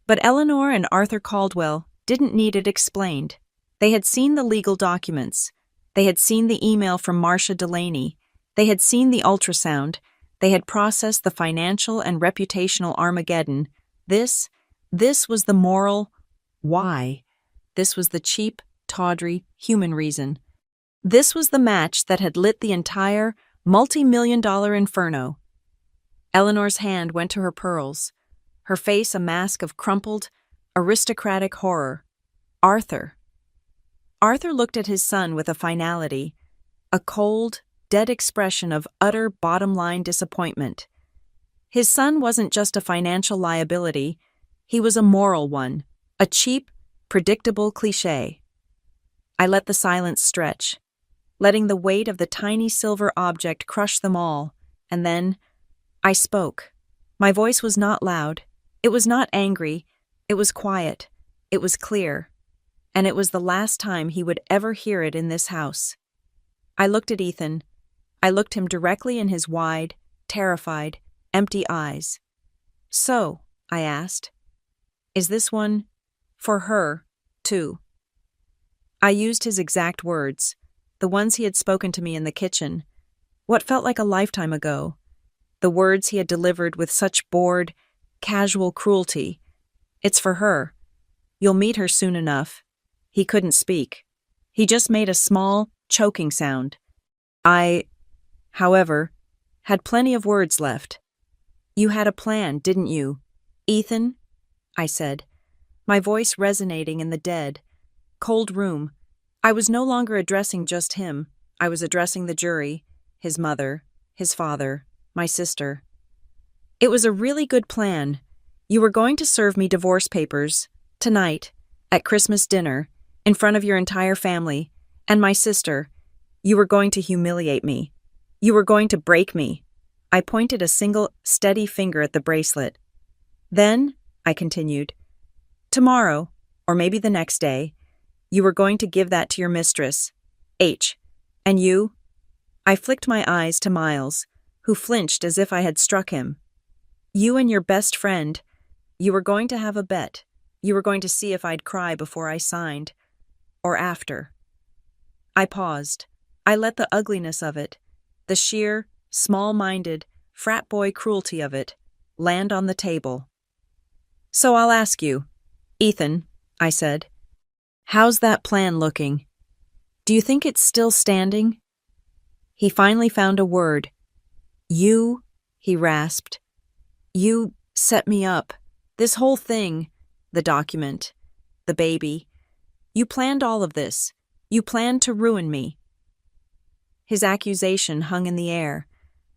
But Eleanor and Arthur Caldwell didn't need it explained. They had seen the legal documents. They had seen the email from Marcia Delaney. They had seen the ultrasound. They had processed the financial and reputational Armageddon. This was the moral why. This was the cheap, tawdry, human reason. This was the match that had lit the entire multi-million-dollar inferno. Eleanor's hand went to her pearls, her face a mask of crumpled, aristocratic horror. Arthur looked at his son with a finality, a cold, dead expression of utter bottom-line disappointment. His son wasn't just a financial liability, he was a moral one, a cheap, predictable cliché. I let the silence stretch, letting the weight of the tiny silver object crush them all, and then I spoke. My voice was not loud, it was not angry, it was quiet, it was clear, and it was the last time he would ever hear it in this house. I looked at Ethan. I looked him directly in his wide, terrified, empty eyes. "So," I asked, "is this one for her, too?" I used his exact words, the ones he had spoken to me in the kitchen, what felt like a lifetime ago, the words he had delivered with such bored, casual cruelty. "It's for her. You'll meet her soon enough." He couldn't speak. He just made a small, choking sound. I, however, had plenty of words left. "You had a plan, didn't you, Ethan?" I said, my voice resonating in the dead, cold room. I was no longer addressing just him. I was addressing the jury, his mother, his father, my sister. "It was a really good plan. You were going to serve me divorce papers, tonight, at Christmas dinner, in front of your entire family, and my sister. You were going to humiliate me. You were going to break me." I pointed a single, steady finger at the bracelet. "Then," I continued, "tomorrow, or maybe the next day, you were going to give that to your mistress, H. And you?" I flicked my eyes to Miles, who flinched as if I had struck him. "You and your best friend, You were going to have a bet. You were going to see if I'd cry before I signed, or after. I paused. I let the ugliness of it, the sheer, small-minded, frat boy cruelty of it, land on the table. So I'll ask you, Ethan, I said, how's that plan looking? Do you think it's still standing? He finally found a word. You, he rasped. You set me up. This whole thing, the document, the baby. You planned all of this. You planned to ruin me. His accusation hung in the air,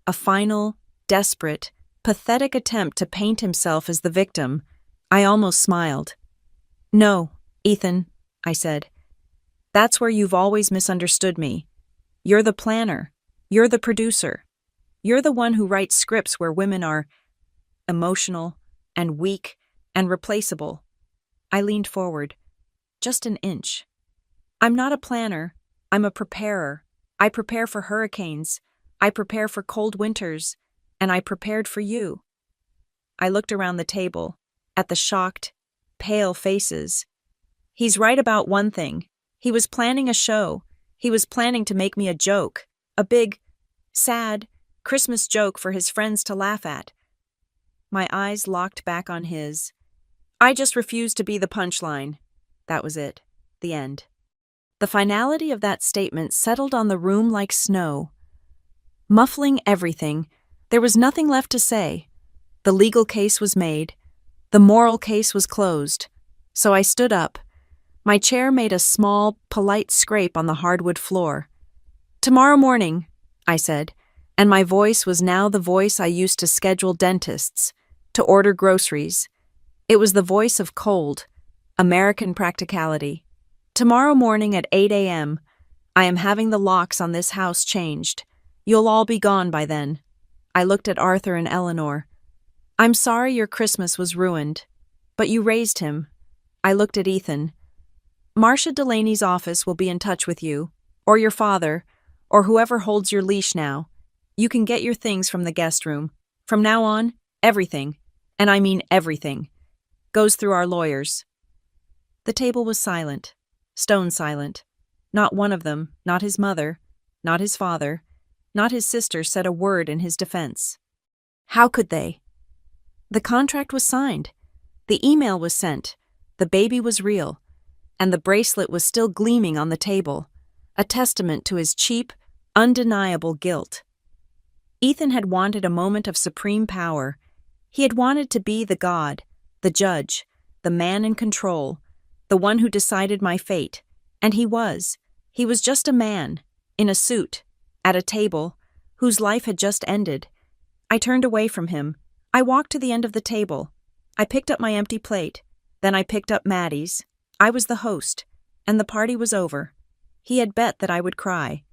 a final, desperate, pathetic attempt to paint himself as the victim. I almost smiled. No, Ethan, I said. That's where you've always misunderstood me. You're the planner. You're the producer. You're the one who writes scripts where women are emotional and weak and replaceable. I leaned forward, just an inch. I'm not a planner. I'm a preparer. I prepare for hurricanes. I prepare for cold winters. And I prepared for you. I looked around the table, at the shocked, pale faces. He's right about one thing. He was planning a show. He was planning to make me a joke. A big, sad, Christmas joke for his friends to laugh at. My eyes locked back on his. I just refused to be the punchline. That was it. The end. The finality of that statement settled on the room like snow. Muffling everything, there was nothing left to say. The legal case was made. The moral case was closed. So I stood up. My chair made a small, polite scrape on the hardwood floor. Tomorrow morning, I said, and my voice was now the voice I used to schedule dentists, to order groceries. It was the voice of cold, American practicality. Tomorrow morning at 8 a.m., I am having the locks on this house changed. You'll all be gone by then. I looked at Arthur and Eleanor. I'm sorry your Christmas was ruined, but you raised him. I looked at Ethan. Marcia Delaney's office will be in touch with you, or your father, or whoever holds your leash now. You can get your things from the guest room. From now on, everything, and I mean everything, goes through our lawyers. The table was silent, stone silent. Not one of them, not his mother, not his father, not his sister said a word in his defense. How could they? The contract was signed. The email was sent. The baby was real. And the bracelet was still gleaming on the table, a testament to his cheap, undeniable guilt. Ethan had wanted a moment of supreme power. He had wanted to be the god, the judge, the man in control, the one who decided my fate. And he was. He was just a man, in a suit, at a table, whose life had just ended. I turned away from him. I walked to the end of the table. I picked up my empty plate. Then I picked up Maddie's. I was the host, and the party was over. He had bet that I would cry.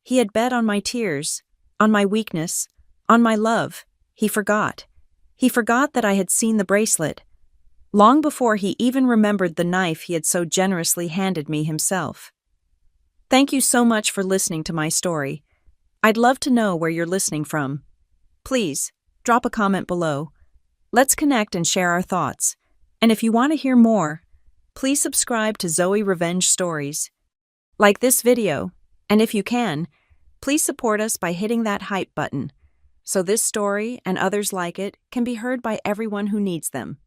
He had bet on my tears, on my weakness, on my love. He forgot. He forgot that I had seen the bracelet, long before he even remembered the knife he had so generously handed me himself. Thank you so much for listening to my story. I'd love to know where you're listening from. Please, drop a comment below. Let's connect and share our thoughts. And if you want to hear more, please subscribe to Zoe Revenge Stories. Like this video, and if you can, please support us by hitting that hype button, so this story and others like it can be heard by everyone who needs them.